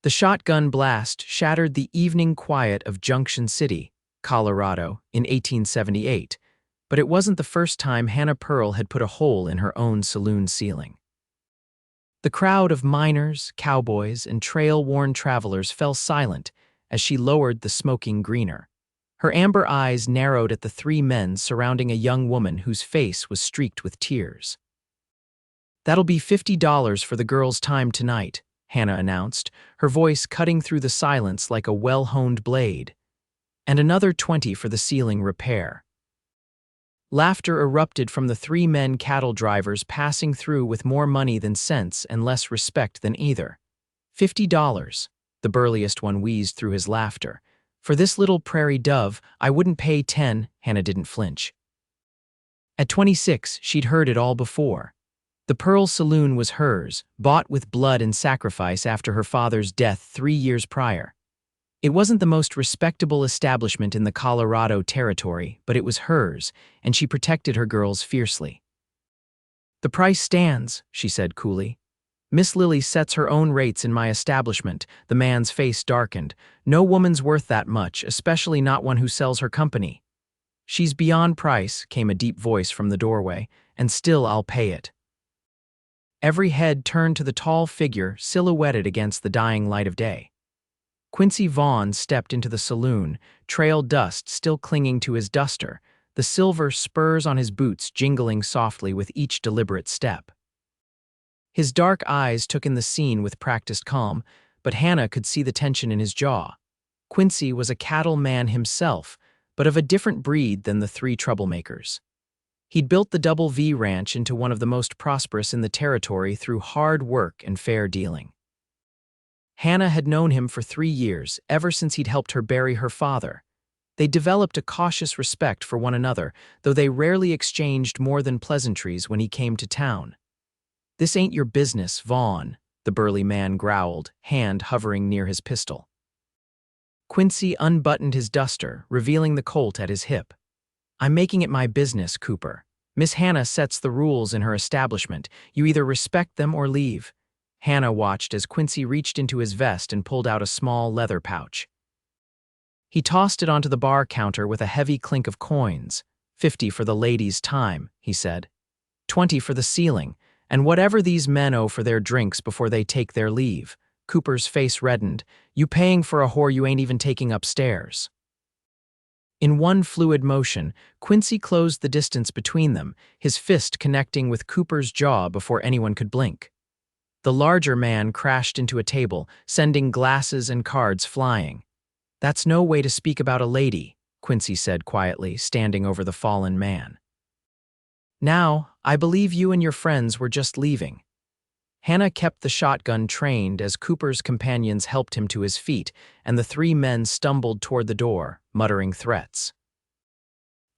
The shotgun blast shattered the evening quiet of Junction City, Colorado, in 1878, but it wasn't the first time Hannah Pearl had put a hole in her own saloon ceiling. The crowd of miners, cowboys, and trail-worn travelers fell silent as she lowered the smoking greener. Her amber eyes narrowed at the three men surrounding a young woman whose face was streaked with tears. "That'll be $50 for the girl's time tonight," Hannah announced, her voice cutting through the silence like a well-honed blade. "And another 20 for the ceiling repair." Laughter erupted from the three men cattle drivers passing through with more money than sense and less respect than either. $50, the burliest one wheezed through his laughter. "For this little prairie dove, I wouldn't pay 10, Hannah didn't flinch. At 26, she'd heard it all before. The Pearl Saloon was hers, bought with blood and sacrifice after her father's death 3 years prior. It wasn't the most respectable establishment in the Colorado territory, but it was hers, and she protected her girls fiercely. "The price stands," she said coolly. "Miss Lily sets her own rates in my establishment." The man's face darkened. "No woman's worth that much, especially not one who sells her company." "She's beyond price," came a deep voice from the doorway, "and still I'll pay it." Every head turned to the tall figure silhouetted against the dying light of day. Quincy Vaughn stepped into the saloon, trail dust still clinging to his duster, the silver spurs on his boots jingling softly with each deliberate step. His dark eyes took in the scene with practiced calm, but Hannah could see the tension in his jaw. Quincy was a cattleman himself, but of a different breed than the three troublemakers. He'd built the Double V Ranch into one of the most prosperous in the territory through hard work and fair dealing. Hannah had known him for 3 years, ever since he'd helped her bury her father. They developed a cautious respect for one another, though they rarely exchanged more than pleasantries when he came to town. "This ain't your business, Vaughn," the burly man growled, hand hovering near his pistol. Quincy unbuttoned his duster, revealing the Colt at his hip. "I'm making it my business, Cooper. Miss Hannah sets the rules in her establishment. You either respect them or leave." Hannah watched as Quincy reached into his vest and pulled out a small leather pouch. He tossed it onto the bar counter with a heavy clink of coins. "50 for the lady's time," he said. "20 for the ceiling, and whatever these men owe for their drinks before they take their leave." Cooper's face reddened. "You paying for a whore you ain't even taking upstairs." In one fluid motion, Quincy closed the distance between them, his fist connecting with Cooper's jaw before anyone could blink. The larger man crashed into a table, sending glasses and cards flying. "That's no way to speak about a lady," Quincy said quietly, standing over the fallen man. "Now, I believe you and your friends were just leaving." Hannah kept the shotgun trained as Cooper's companions helped him to his feet, and the three men stumbled toward the door, muttering threats.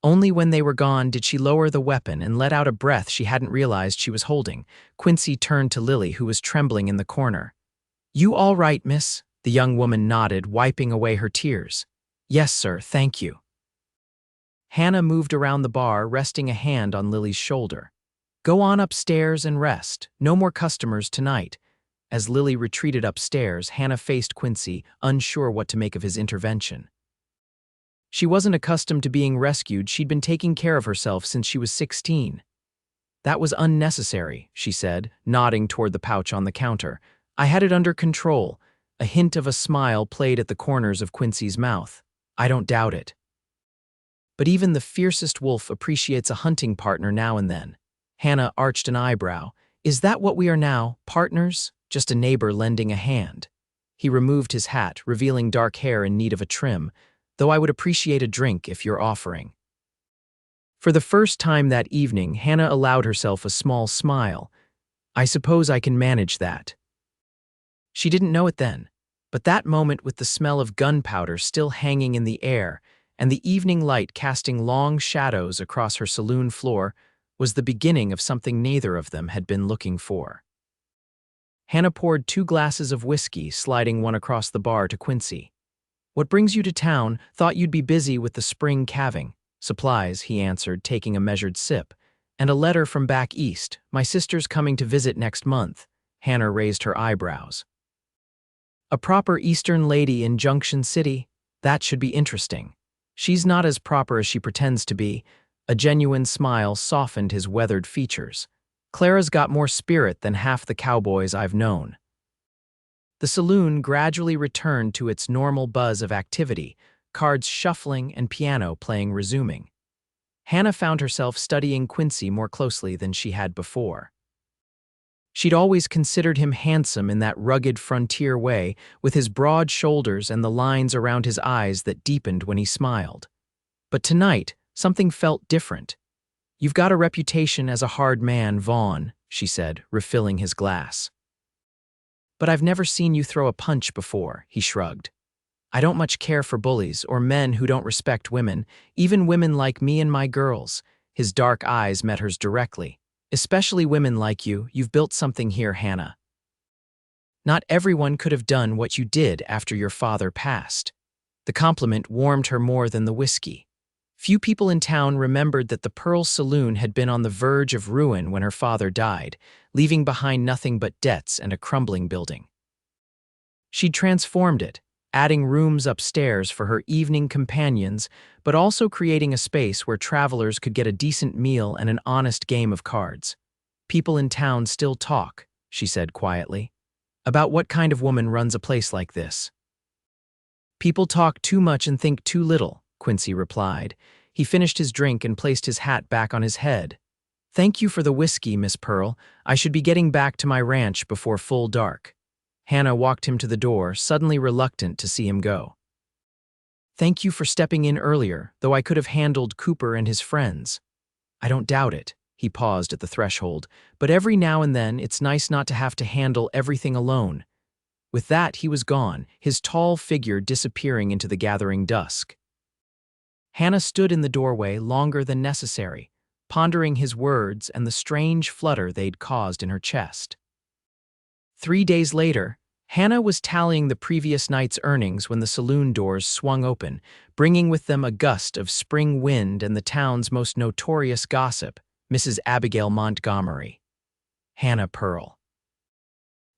Only when they were gone did she lower the weapon and let out a breath she hadn't realized she was holding. Quincy turned to Lily, who was trembling in the corner. "You all right, miss?" The young woman nodded, wiping away her tears. "Yes, sir, thank you." Hannah moved around the bar, resting a hand on Lily's shoulder. "Go on upstairs and rest. No more customers tonight." As Lily retreated upstairs, Hannah faced Quincy, unsure what to make of his intervention. She wasn't accustomed to being rescued. She'd been taking care of herself since she was 16. "That was unnecessary," she said, nodding toward the pouch on the counter. "I had it under control." A hint of a smile played at the corners of Quincy's mouth. "I don't doubt it. But even the fiercest wolf appreciates a hunting partner now and then." Hannah arched an eyebrow. "Is that what we are now, partners? Just a neighbor lending a hand?" He removed his hat, revealing dark hair in need of a trim. "Though I would appreciate a drink if you're offering." For the first time that evening, Hannah allowed herself a small smile. "I suppose I can manage that." She didn't know it then, but that moment, with the smell of gunpowder still hanging in the air and the evening light casting long shadows across her saloon floor, was the beginning of something neither of them had been looking for. Hannah poured 2 glasses of whiskey, sliding one across the bar to Quincy. "What brings you to town? Thought you'd be busy with the spring calving." "Supplies," he answered, taking a measured sip. "And a letter from back east. My sister's coming to visit next month." Hannah raised her eyebrows. A proper Eastern lady in Junction City? That should be interesting. She's not as proper as she pretends to be. A genuine smile softened his weathered features. Clara's got more spirit than half the cowboys I've known. The saloon gradually returned to its normal buzz of activity, cards shuffling and piano playing resuming. Hannah found herself studying Quincy more closely than she had before. She'd always considered him handsome in that rugged frontier way, with his broad shoulders and the lines around his eyes that deepened when he smiled. But tonight, something felt different. "You've got a reputation as a hard man, Vaughn," she said, refilling his glass. "But I've never seen you throw a punch before," he shrugged. "I don't much care for bullies or men who don't respect women, even women like me and my girls." His dark eyes met hers directly. "Especially women like you. You've built something here, Hannah. Not everyone could have done what you did after your father passed." The compliment warmed her more than the whiskey. Few people in town remembered that the Pearl Saloon had been on the verge of ruin when her father died, leaving behind nothing but debts and a crumbling building. She'd transformed it, adding rooms upstairs for her evening companions, but also creating a space where travelers could get a decent meal and an honest game of cards. "People in town still talk," she said quietly. "About what kind of woman runs a place like this?" "People talk too much and think too little," Quincy replied. He finished his drink and placed his hat back on his head. "Thank you for the whiskey, Miss Pearl. I should be getting back to my ranch before full dark." Hannah walked him to the door, suddenly reluctant to see him go. "Thank you for stepping in earlier, though I could have handled Cooper and his friends." "I don't doubt it." He paused at the threshold. "But every now and then it's nice not to have to handle everything alone." With that, he was gone, his tall figure disappearing into the gathering dusk. Hannah stood in the doorway longer than necessary, pondering his words and the strange flutter they'd caused in her chest. 3 days later, Hannah was tallying the previous night's earnings when the saloon doors swung open, bringing with them a gust of spring wind and the town's most notorious gossip, Mrs. Abigail Montgomery. "Hannah Pearl."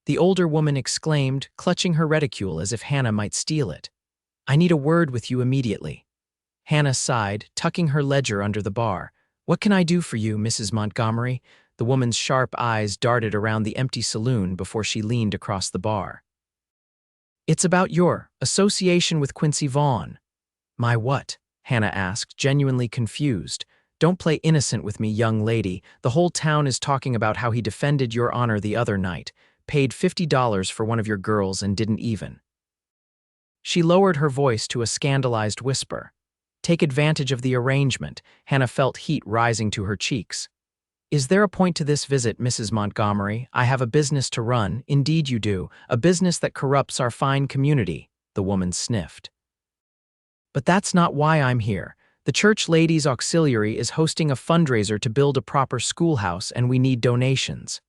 The older woman exclaimed, clutching her reticule as if Hannah might steal it. "I need a word with you immediately." Hannah sighed, tucking her ledger under the bar. "What can I do for you, Mrs. Montgomery?" The woman's sharp eyes darted around the empty saloon before she leaned across the bar. "It's about your association with Quincy Vaughn." "My what?" Hannah asked, genuinely confused. "Don't play innocent with me, young lady. The whole town is talking about how he defended your honor the other night, paid $50 for one of your girls and didn't even." She lowered her voice to a scandalized whisper. "Take advantage of the arrangement." Hannah felt heat rising to her cheeks. "Is there a point to this visit, Mrs. Montgomery? I have a business to run." "Indeed you do. A business that corrupts our fine community," the woman sniffed. "But that's not why I'm here. The Church Ladies Auxiliary is hosting a fundraiser to build a proper schoolhouse, and we need donations."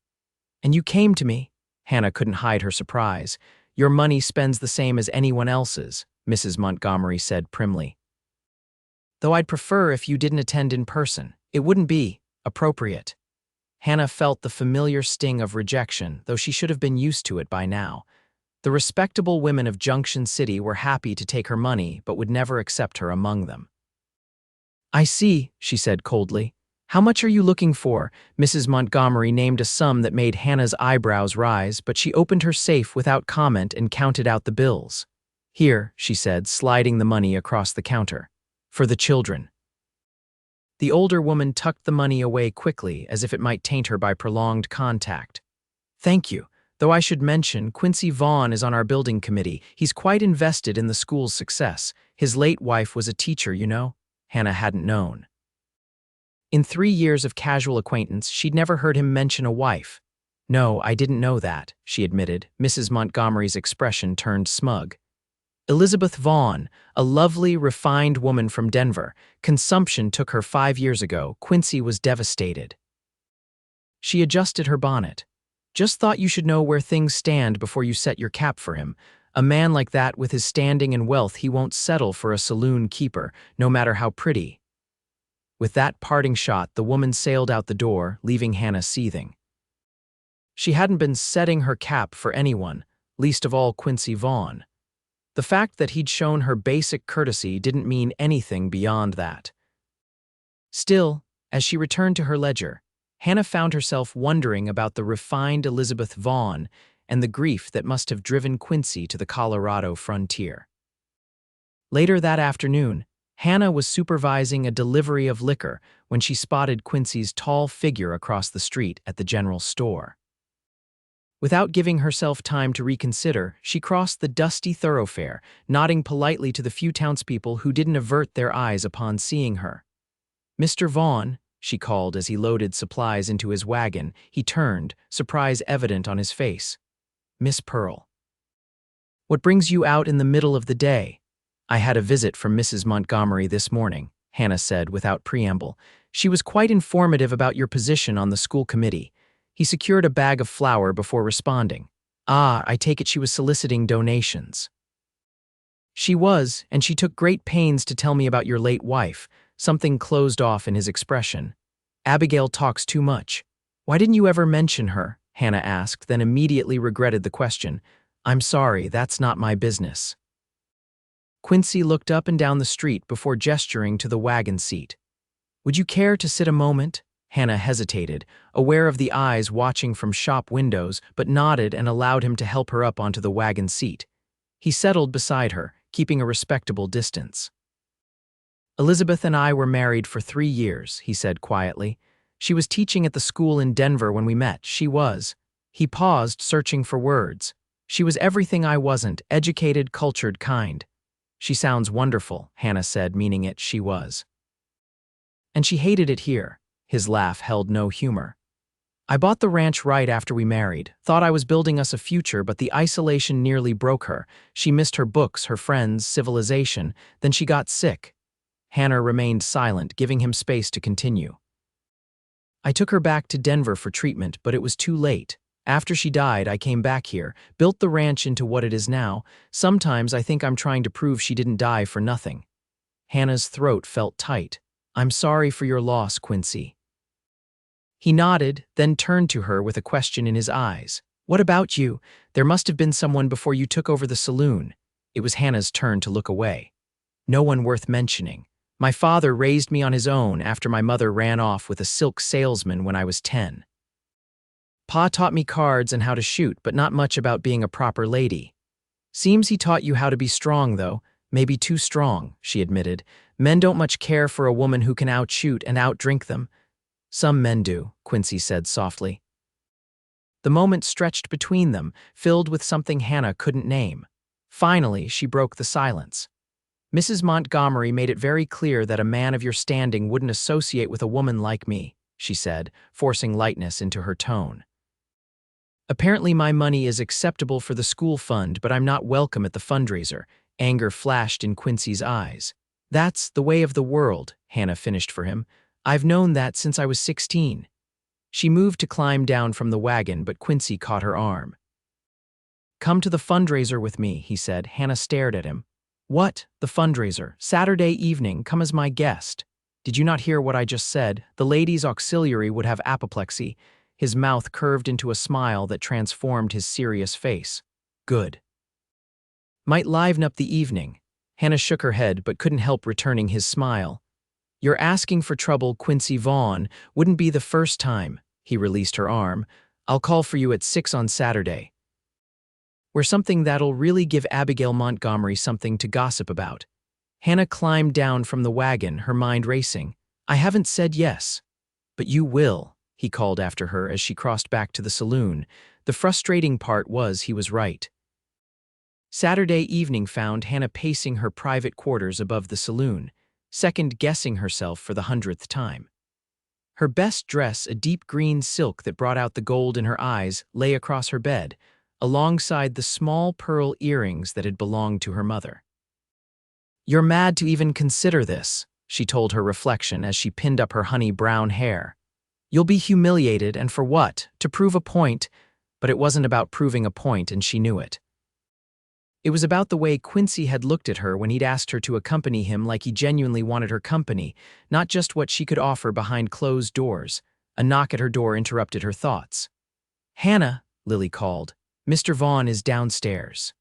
"And you came to me?" Hannah couldn't hide her surprise. "Your money spends the same as anyone else's," Mrs. Montgomery said primly. "Though I'd prefer if you didn't attend in person. It wouldn't be appropriate." Hannah felt the familiar sting of rejection, though she should have been used to it by now. The respectable women of Junction City were happy to take her money, but would never accept her among them. "I see," she said coldly. "How much are you looking for?" Mrs. Montgomery named a sum that made Hannah's eyebrows rise, but she opened her safe without comment and counted out the bills. "Here," she said, sliding the money across the counter. "For the children." The older woman tucked the money away quickly, as if it might taint her by prolonged contact. "Thank you. Though I should mention, Quincy Vaughn is on our building committee. He's quite invested in the school's success. His late wife was a teacher, you know." Hannah hadn't known. In 3 years of casual acquaintance, she'd never heard him mention a wife. "No, I didn't know that," she admitted. Mrs. Montgomery's expression turned smug. "Elizabeth Vaughn, a lovely, refined woman from Denver. Consumption took her 5 years ago. Quincy was devastated." She adjusted her bonnet. "Just thought you should know where things stand before you set your cap for him. A man like that, with his standing and wealth, he won't settle for a saloon keeper, no matter how pretty." With that parting shot, the woman sailed out the door, leaving Hannah seething. She hadn't been setting her cap for anyone, least of all Quincy Vaughn. The fact that he'd shown her basic courtesy didn't mean anything beyond that. Still, as she returned to her ledger, Hannah found herself wondering about the refined Elizabeth Vaughn and the grief that must have driven Quincy to the Colorado frontier. Later that afternoon, Hannah was supervising a delivery of liquor when she spotted Quincy's tall figure across the street at the general store. Without giving herself time to reconsider, she crossed the dusty thoroughfare, nodding politely to the few townspeople who didn't avert their eyes upon seeing her. "Mr. Vaughn," she called as he loaded supplies into his wagon. He turned, surprise evident on his face. "Miss Pearl. What brings you out in the middle of the day?" "I had a visit from Mrs. Montgomery this morning," Hannah said without preamble. "She was quite informative about your position on the school committee." He secured a bag of flour before responding. "Ah, I take it she was soliciting donations." "She was, and she took great pains to tell me about your late wife." Something closed off in his expression. "Abigail talks too much." "Why didn't you ever mention her?" Hannah asked, then immediately regretted the question. "I'm sorry, that's not my business." Quincy looked up and down the street before gesturing to the wagon seat. "Would you care to sit a moment?" Hannah hesitated, aware of the eyes watching from shop windows, but nodded and allowed him to help her up onto the wagon seat. He settled beside her, keeping a respectable distance. "Elizabeth and I were married for 3 years," he said quietly. "She was teaching at the school in Denver when we met. She was." He paused, searching for words. "She was everything I wasn't, educated, cultured, kind." "She sounds wonderful," Hannah said, meaning it. She was. "And she hated it here." His laugh held no humor. "I bought the ranch right after we married, thought I was building us a future, but the isolation nearly broke her. She missed her books, her friends, civilization. Then she got sick." Hannah remained silent, giving him space to continue. "I took her back to Denver for treatment, but it was too late. After she died, I came back here, built the ranch into what it is now. Sometimes I think I'm trying to prove she didn't die for nothing." Hannah's throat felt tight. "I'm sorry for your loss, Quincy." He nodded, then turned to her with a question in his eyes. "What about you? There must have been someone before you took over the saloon." It was Hannah's turn to look away. "No one worth mentioning. My father raised me on his own after my mother ran off with a silk salesman when I was 10. Pa taught me cards and how to shoot, but not much about being a proper lady." "Seems he taught you how to be strong, though. Maybe too strong," she admitted. "Men don't much care for a woman who can outshoot and outdrink them." "Some men do," Quincy said softly. The moment stretched between them, filled with something Hannah couldn't name. Finally, she broke the silence. "Mrs. Montgomery made it very clear that a man of your standing wouldn't associate with a woman like me," she said, forcing lightness into her tone. "Apparently my money is acceptable for the school fund, but I'm not welcome at the fundraiser." Anger flashed in Quincy's eyes. "That's the way of the world," Hannah finished for him. "I've known that since I was 16. She moved to climb down from the wagon, but Quincy caught her arm. "Come to the fundraiser with me," he said. Hannah stared at him. "What? The fundraiser? Saturday evening, come as my guest." "Did you not hear what I just said? The ladies' auxiliary would have apoplexy." His mouth curved into a smile that transformed his serious face. "Good. Might liven up the evening." Hannah shook her head but couldn't help returning his smile. "You're asking for trouble, Quincy Vaughn. Wouldn't be the first time." He released her arm. "I'll call for you at 6 on Saturday. We're something that'll really give Abigail Montgomery something to gossip about." Hannah climbed down from the wagon, her mind racing. "I haven't said yes." "But you will," he called after her as she crossed back to the saloon. The frustrating part was he was right. Saturday evening found Hannah pacing her private quarters above the saloon, second-guessing herself for the 100th time. Her best dress, a deep green silk that brought out the gold in her eyes, lay across her bed, alongside the small pearl earrings that had belonged to her mother. "You're mad to even consider this," she told her reflection as she pinned up her honey brown hair. "You'll be humiliated, and for what? To prove a point." But it wasn't about proving a point, and she knew it. It was about the way Quincy had looked at her when he'd asked her to accompany him, like he genuinely wanted her company, not just what she could offer behind closed doors. A knock at her door interrupted her thoughts. "Hannah," Lily called. Mr. Vaughn is downstairs."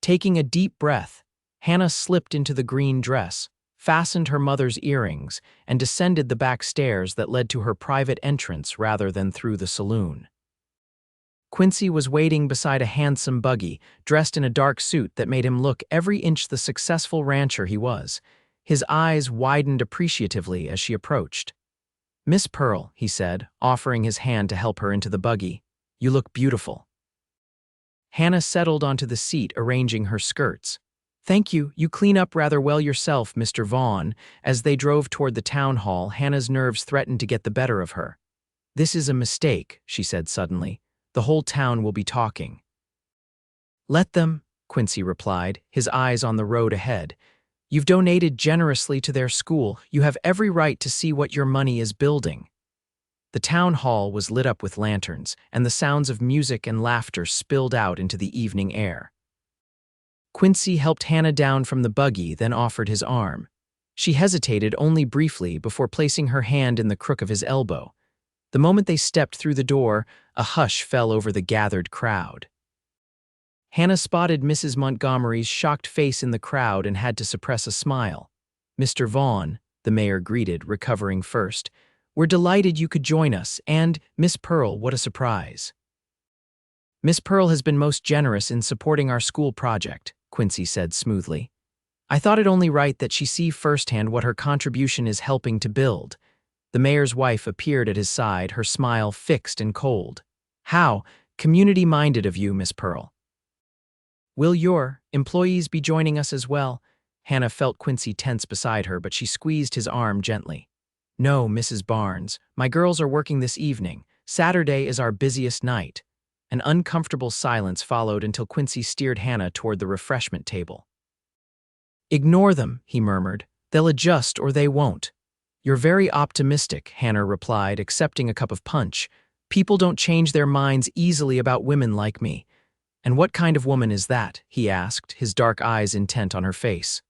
Taking a deep breath, Hannah slipped into the green dress, fastened her mother's earrings, and descended the back stairs that led to her private entrance rather than through the saloon. Quincy was waiting beside a handsome buggy, dressed in a dark suit that made him look every inch the successful rancher he was. His eyes widened appreciatively as she approached. "Miss Pearl," he said, offering his hand to help her into the buggy, "you look beautiful." Hannah settled onto the seat, arranging her skirts. "Thank you, you clean up rather well yourself, Mr. Vaughn." As they drove toward the town hall, Hannah's nerves threatened to get the better of her. "This is a mistake," she said suddenly. "The whole town will be talking." "Let them," Quincy replied, his eyes on the road ahead. "You've donated generously to their school. You have every right to see what your money is building." The town hall was lit up with lanterns, and the sounds of music and laughter spilled out into the evening air. Quincy helped Hannah down from the buggy, then offered his arm. She hesitated only briefly before placing her hand in the crook of his elbow. The moment they stepped through the door, a hush fell over the gathered crowd. Hannah spotted Mrs. Montgomery's shocked face in the crowd and had to suppress a smile. "Mr. Vaughn," the mayor greeted, recovering first, "we're delighted you could join us, and, Miss Pearl, what a surprise." "Miss Pearl has been most generous in supporting our school project," Quincy said smoothly. "I thought it only right that she see firsthand what her contribution is helping to build." The mayor's wife appeared at his side, her smile fixed and cold. "How community-minded of you, Miss Pearl." "Will your employees be joining us as well?" Hannah felt Quincy tense beside her, but she squeezed his arm gently. "No, Mrs. Barnes, my girls are working this evening. Saturday is our busiest night." An uncomfortable silence followed until Quincy steered Hannah toward the refreshment table. "Ignore them," he murmured. "They'll adjust or they won't." "You're very optimistic," Hannah replied, accepting a cup of punch. "People don't change their minds easily about women like me." "And what kind of woman is that?" he asked, his dark eyes intent on her face.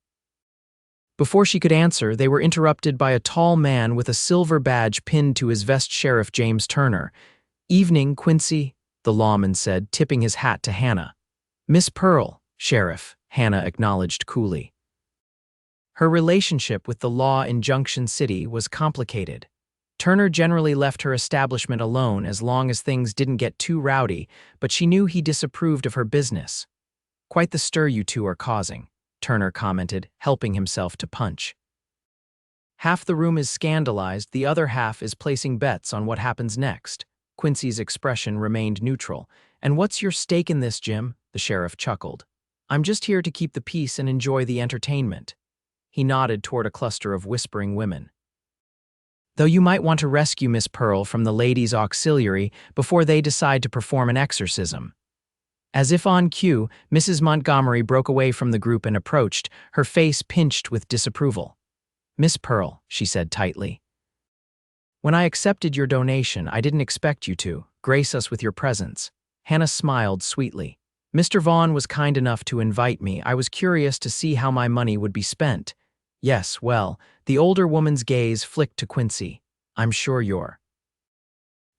Before she could answer, they were interrupted by a tall man with a silver badge pinned to his vest. "Sheriff James Turner." "Evening, Quincy," the lawman said, tipping his hat to Hannah. "Miss Pearl, Sheriff," Hannah acknowledged coolly. Her relationship with the law in Junction City was complicated. Turner generally left her establishment alone as long as things didn't get too rowdy, but she knew he disapproved of her business. "Quite the stir you two are causing," Turner commented, helping himself to punch. "Half the room is scandalized, the other half is placing bets on what happens next." Quincy's expression remained neutral. "And what's your stake in this, Jim?" the sheriff chuckled. "I'm just here to keep the peace and enjoy the entertainment." He nodded toward a cluster of whispering women. "Though you might want to rescue Miss Pearl from the ladies' auxiliary before they decide to perform an exorcism." As if on cue, Mrs. Montgomery broke away from the group and approached, her face pinched with disapproval. "Miss Pearl," she said tightly, "when I accepted your donation, I didn't expect you to grace us with your presence." Hannah smiled sweetly. "Mr. Vaughn was kind enough to invite me. I was curious to see how my money would be spent." "Yes, well," the older woman's gaze flicked to Quincy. "I'm sure your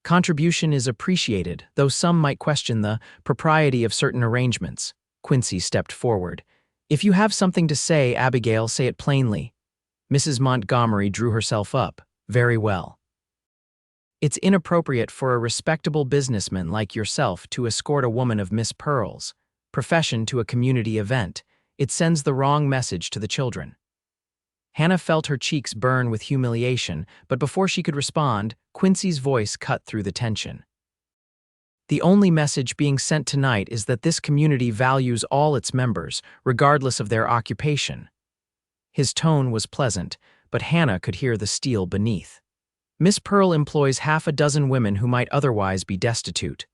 contribution is appreciated, though some might question the propriety of certain arrangements." Quincy stepped forward. "If you have something to say, Abigail, say it plainly." Mrs. Montgomery drew herself up. "Very well. It's inappropriate for a respectable businessman like yourself to escort a woman of Miss Pearl's profession to a community event. It sends the wrong message to the children." Hannah felt her cheeks burn with humiliation, but before she could respond, Quincy's voice cut through the tension. "The only message being sent tonight is that this community values all its members, regardless of their occupation." His tone was pleasant, but Hannah could hear the steel beneath. "Miss Pearl employs half a dozen women who might otherwise be destitute.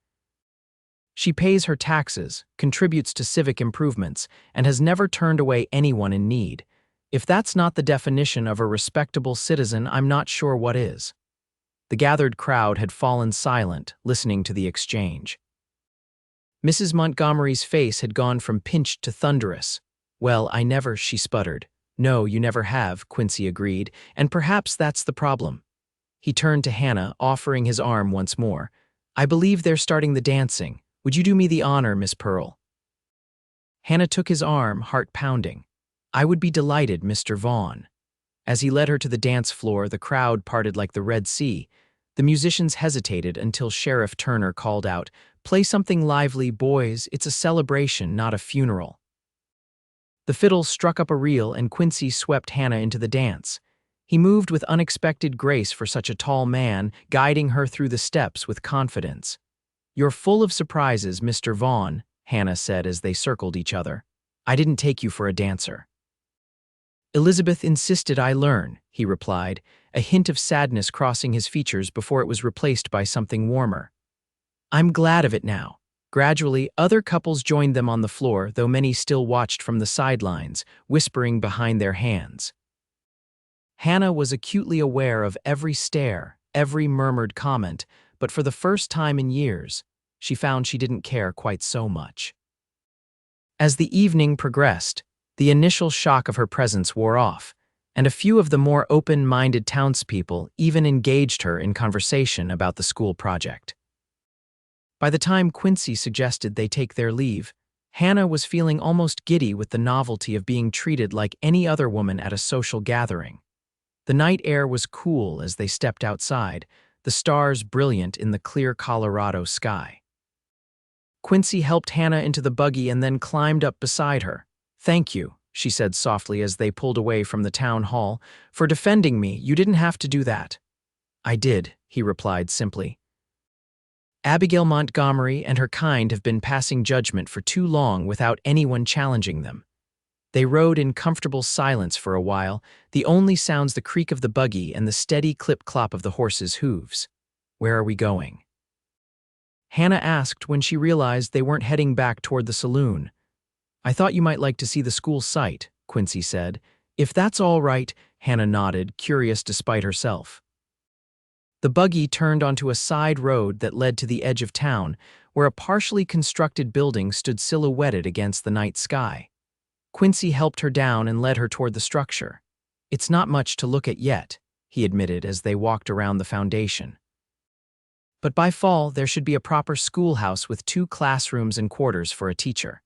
She pays her taxes, contributes to civic improvements, and has never turned away anyone in need. If that's not the definition of a respectable citizen, I'm not sure what is." The gathered crowd had fallen silent, listening to the exchange. Mrs. Montgomery's face had gone from pinched to thunderous. "Well, I never," she sputtered. "No, you never have," Quincy agreed, "and perhaps that's the problem." He turned to Hannah, offering his arm once more. "I believe they're starting the dancing. Would you do me the honor, Miss Pearl? Hannah took his arm, heart pounding. I would be delighted, Mr. Vaughn. As he led her to the dance floor, the crowd parted like the Red Sea. The musicians hesitated until Sheriff Turner called out, "Play something lively, boys. It's a celebration, not a funeral." The fiddle struck up a reel and Quincy swept Hannah into the dance. He moved with unexpected grace for such a tall man, guiding her through the steps with confidence. "You're full of surprises, Mr. Vaughn," Hannah said as they circled each other. "I didn't take you for a dancer." "Elizabeth insisted I learn," he replied, a hint of sadness crossing his features before it was replaced by something warmer. "I'm glad of it now." Gradually, other couples joined them on the floor, though many still watched from the sidelines, whispering behind their hands. Hannah was acutely aware of every stare, every murmured comment, but for the first time in years, she found she didn't care quite so much. As the evening progressed, the initial shock of her presence wore off, and a few of the more open-minded townspeople even engaged her in conversation about the school project. By the time Quincy suggested they take their leave, Hannah was feeling almost giddy with the novelty of being treated like any other woman at a social gathering. The night air was cool as they stepped outside, the stars brilliant in the clear Colorado sky. Quincy helped Hannah into the buggy and then climbed up beside her. "Thank you," she said softly as they pulled away from the town hall, "for defending me. You didn't have to do that." "I did," he replied simply. Abigail Montgomery and her kind have been passing judgment for too long without anyone challenging them. They rode in comfortable silence for a while, the only sounds the creak of the buggy and the steady clip-clop of the horses' hooves. "Where are we going?" Hannah asked when she realized they weren't heading back toward the saloon. "I thought you might like to see the school site," Quincy said. "If that's all right," Hannah nodded, curious despite herself. The buggy turned onto a side road that led to the edge of town, where a partially constructed building stood silhouetted against the night sky. Quincy helped her down and led her toward the structure. "It's not much to look at yet," he admitted as they walked around the foundation. "But by fall, there should be a proper schoolhouse with 2 classrooms and quarters for a teacher."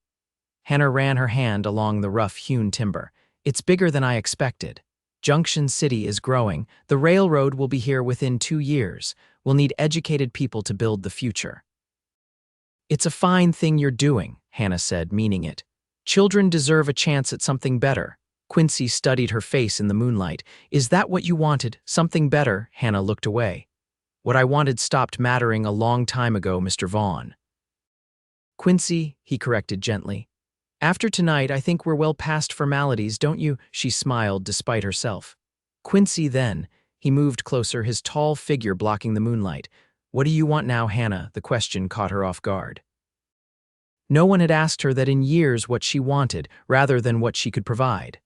Hannah ran her hand along the rough-hewn timber. "It's bigger than I expected. Junction City is growing. The railroad will be here within 2 years. We'll need educated people to build the future." "It's a fine thing you're doing," Hannah said, meaning it. "Children deserve a chance at something better." Quincy studied her face in the moonlight. "Is that what you wanted? Something better?" Hannah looked away. "What I wanted stopped mattering a long time ago, Mr. Vaughn." "Quincy," he corrected gently. "After tonight, I think we're well past formalities, don't you?" She smiled despite herself. "Quincy, then." He moved closer, his tall figure blocking the moonlight. "What do you want now, Hannah?" The question caught her off guard. No one had asked her that in years what she wanted, rather than what she could provide.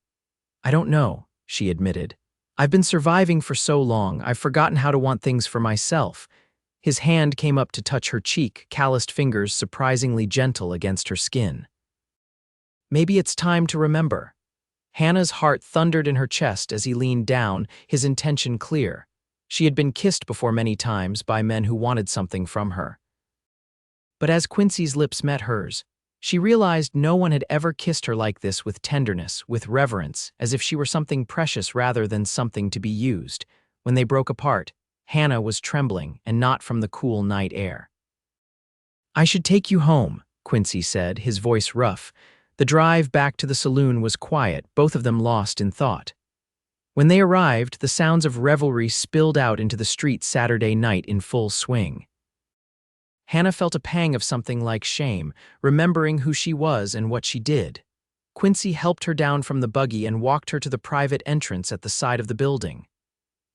"I don't know," she admitted. "I've been surviving for so long, I've forgotten how to want things for myself." His hand came up to touch her cheek, calloused fingers surprisingly gentle against her skin. "Maybe it's time to remember." Hannah's heart thundered in her chest as he leaned down, his intention clear. She had been kissed before many times by men who wanted something from her. But as Quincy's lips met hers, she realized no one had ever kissed her like this, with tenderness, with reverence, as if she were something precious rather than something to be used. When they broke apart, Hannah was trembling, and not from the cool night air. "I should take you home," Quincy said, his voice rough. The drive back to the saloon was quiet, both of them lost in thought. When they arrived, the sounds of revelry spilled out into the street Saturday night in full swing. Hannah felt a pang of something like shame, remembering who she was and what she did. Quincy helped her down from the buggy and walked her to the private entrance at the side of the building.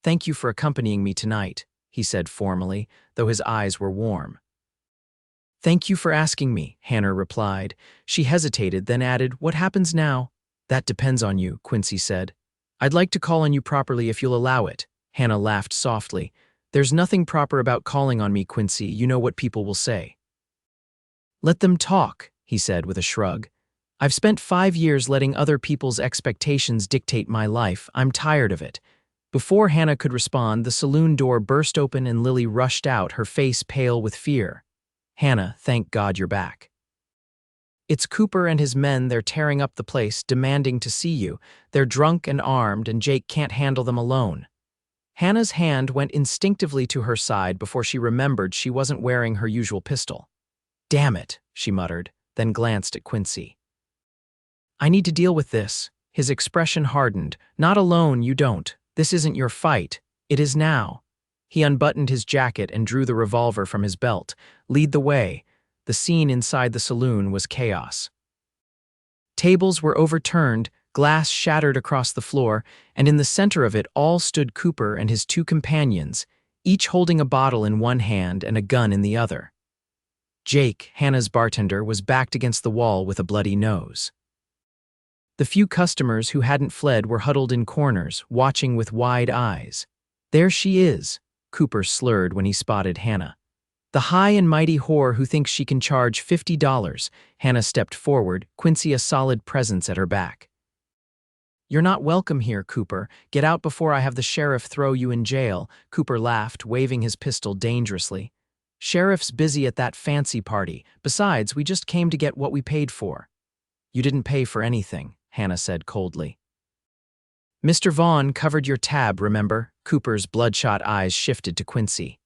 "Thank you for accompanying me tonight," he said formally, though his eyes were warm. "Thank you for asking me," Hannah replied. She hesitated, then added, "What happens now?" "That depends on you," Quincy said. "I'd like to call on you properly if you'll allow it." Hannah laughed softly. "There's nothing proper about calling on me, Quincy. You know what people will say." "Let them talk," he said with a shrug. "I've spent 5 years letting other people's expectations dictate my life. I'm tired of it." Before Hannah could respond, the saloon door burst open and Lily rushed out, her face pale with fear. "Hannah, thank God you're back." "It's Cooper and his men. They're tearing up the place, demanding to see you. They're drunk and armed, and Jake can't handle them alone." Hannah's hand went instinctively to her side before she remembered she wasn't wearing her usual pistol. "Damn it," she muttered, then glanced at Quincy. "I need to deal with this." His expression hardened. "Not alone, you don't. This isn't your fight. It is now." He unbuttoned his jacket and drew the revolver from his belt. "Lead the way." The scene inside the saloon was chaos. Tables were overturned, glass shattered across the floor, and in the center of it all stood Cooper and his two companions, each holding a bottle in one hand and a gun in the other. Jake, Hannah's bartender, was backed against the wall with a bloody nose. The few customers who hadn't fled were huddled in corners, watching with wide eyes. "There she is," Cooper slurred when he spotted Hannah. "The high and mighty whore who thinks she can charge $50. Hannah stepped forward, Quincy a solid presence at her back. "You're not welcome here, Cooper. Get out before I have the sheriff throw you in jail," Cooper laughed, waving his pistol dangerously. "Sheriff's busy at that fancy party. Besides, we just came to get what we paid for." "You didn't pay for anything," Hannah said coldly. "Mr. Vaughn covered your tab, remember?" Cooper's bloodshot eyes shifted to Quincy.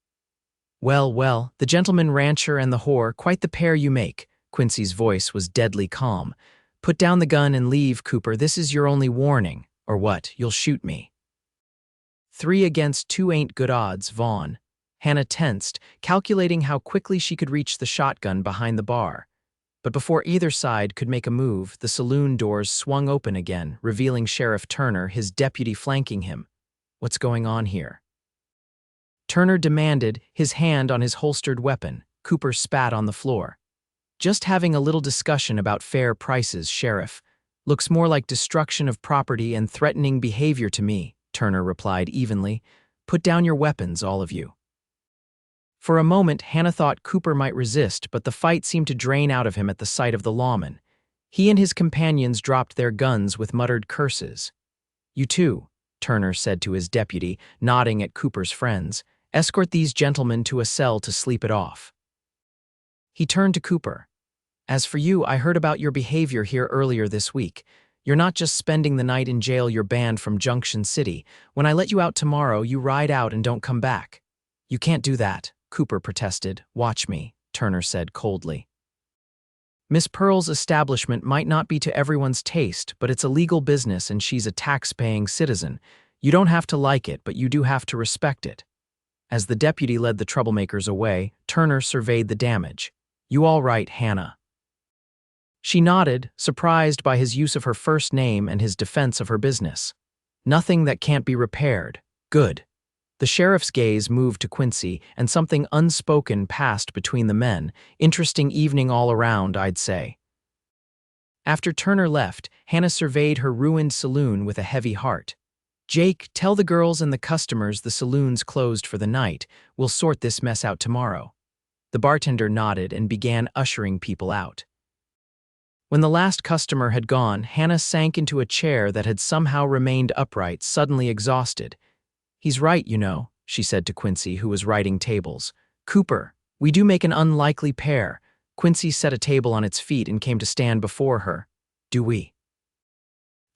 Well, the gentleman rancher and the whore, quite the pair you make." Quincy's voice was deadly calm. "Put down the gun and leave, Cooper. This is your only warning. Or what, you'll shoot me." 3 against 2 ain't good odds, Vaughn. Hannah tensed, calculating how quickly she could reach the shotgun behind the bar. But before either side could make a move, the saloon doors swung open again, revealing Sheriff Turner, his deputy flanking him. "What's going on here?" Turner demanded, his hand on his holstered weapon. Cooper spat on the floor. "Just having a little discussion about fair prices, Sheriff. Looks more like destruction of property and threatening behavior to me," Turner replied evenly. "Put down your weapons, all of you." For a moment, Hannah thought Cooper might resist, but the fight seemed to drain out of him at the sight of the lawman. He and his companions dropped their guns with muttered curses. "You too," Turner said to his deputy, nodding at Cooper's friends. "Escort these gentlemen to a cell to sleep it off." He turned to Cooper. "As for you, I heard about your behavior here earlier this week. You're not just spending the night in jail, you're banned from Junction City. When I let you out tomorrow, you ride out and don't come back." "You can't do that," Cooper protested. "Watch me," Turner said coldly. "Miss Pearl's establishment might not be to everyone's taste, but it's a legal business and she's a tax-paying citizen. You don't have to like it, but you do have to respect it." As the deputy led the troublemakers away, Turner surveyed the damage. "You all right, Hannah?" She nodded, surprised by his use of her first name and his defense of her business. "Nothing that can't be repaired. Good." The sheriff's gaze moved to Quincy, and something unspoken passed between the men. "Interesting evening all around, I'd say." After Turner left, Hannah surveyed her ruined saloon with a heavy heart. "Jake, tell the girls and the customers the saloon's closed for the night. We'll sort this mess out tomorrow." The bartender nodded and began ushering people out. When the last customer had gone, Hannah sank into a chair that had somehow remained upright, suddenly exhausted. "He's right, you know," she said to Quincy, who was writing tables. "Cooper, we do make an unlikely pair." Quincy set a table on its feet and came to stand before her. "Do we?"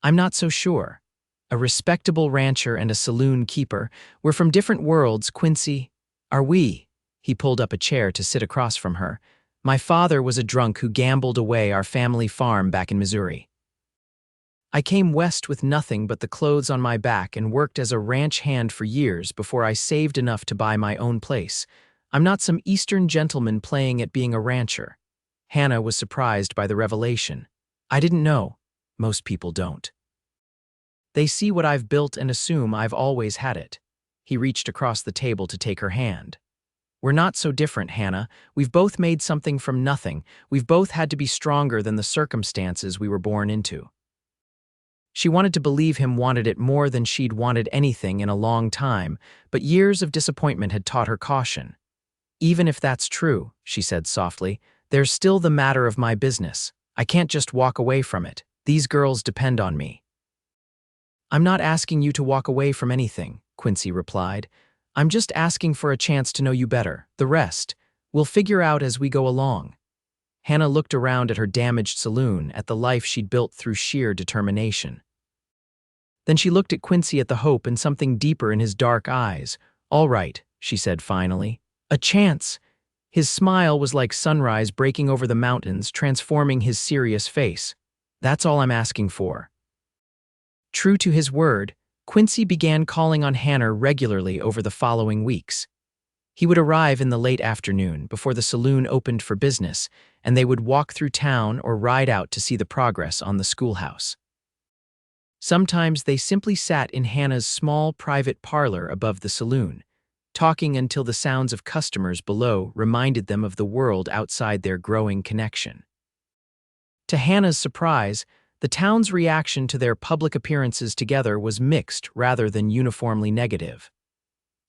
"I'm not so sure. A respectable rancher and a saloon keeper. We're from different worlds, Quincy." "Are we?" He pulled up a chair to sit across from her. "My father was a drunk who gambled away our family farm back in Missouri. I came west with nothing but the clothes on my back and worked as a ranch hand for years before I saved enough to buy my own place. I'm not some Eastern gentleman playing at being a rancher." Hannah was surprised by the revelation. "I didn't know. Most people don't. They see what I've built and assume I've always had it." He reached across the table to take her hand. "We're not so different, Hannah. We've both made something from nothing. We've both had to be stronger than the circumstances we were born into." She wanted to believe him wanted it more than she'd wanted anything in a long time, but years of disappointment had taught her caution. "Even if that's true," she said softly, "there's still the matter of my business. I can't just walk away from it. These girls depend on me." "I'm not asking you to walk away from anything," Quincy replied. "I'm just asking for a chance to know you better. The rest, We'll figure out as we go along." Hannah looked around at her damaged saloon, at the life she'd built through sheer determination. Then she looked at Quincy, at the hope and something deeper in his dark eyes. "All right," she said finally. "A chance." His smile was like sunrise breaking over the mountains, transforming his serious face. "That's all I'm asking for." True to his word, Quincy began calling on Hannah regularly over the following weeks. He would arrive in the late afternoon before the saloon opened for business, and they would walk through town or ride out to see the progress on the schoolhouse. Sometimes they simply sat in Hannah's small private parlor above the saloon, talking until the sounds of customers below reminded them of the world outside their growing connection. To Hannah's surprise, the town's reaction to their public appearances together was mixed rather than uniformly negative.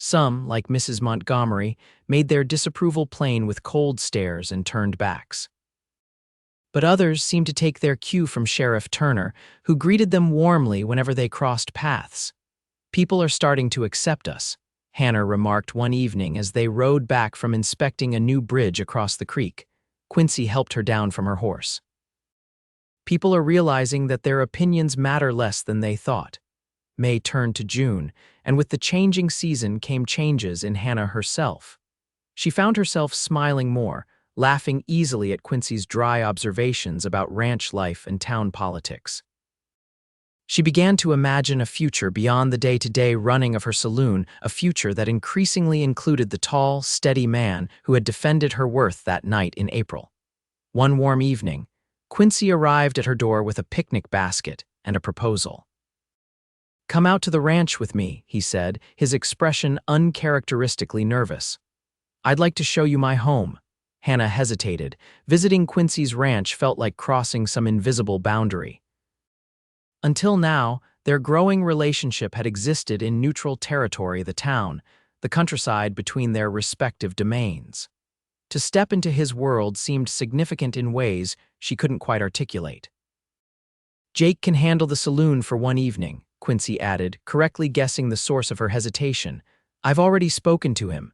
Some, like Mrs. Montgomery, made their disapproval plain with cold stares and turned backs. But others seemed to take their cue from Sheriff Turner, who greeted them warmly whenever they crossed paths. "People are starting to accept us," Hannah remarked one evening as they rode back from inspecting a new bridge across the creek. Quincy helped her down from her horse. "People are realizing that their opinions matter less than they thought." May turned to June, and with the changing season came changes in Hannah herself. She found herself smiling more, laughing easily at Quincy's dry observations about ranch life and town politics. She began to imagine a future beyond the day-to-day running of her saloon, a future that increasingly included the tall, steady man who had defended her worth that night in April. One warm evening, Quincy arrived at her door with a picnic basket and a proposal. "Come out to the ranch with me," he said, his expression uncharacteristically nervous. "I'd like to show you my home." Hannah hesitated. Visiting Quincy's ranch felt like crossing some invisible boundary. Until now, their growing relationship had existed in neutral territory, the town, the countryside between their respective domains. To step into his world seemed significant in ways she couldn't quite articulate. "Jake can handle the saloon for one evening," Quincy added, correctly guessing the source of her hesitation. "I've already spoken to him."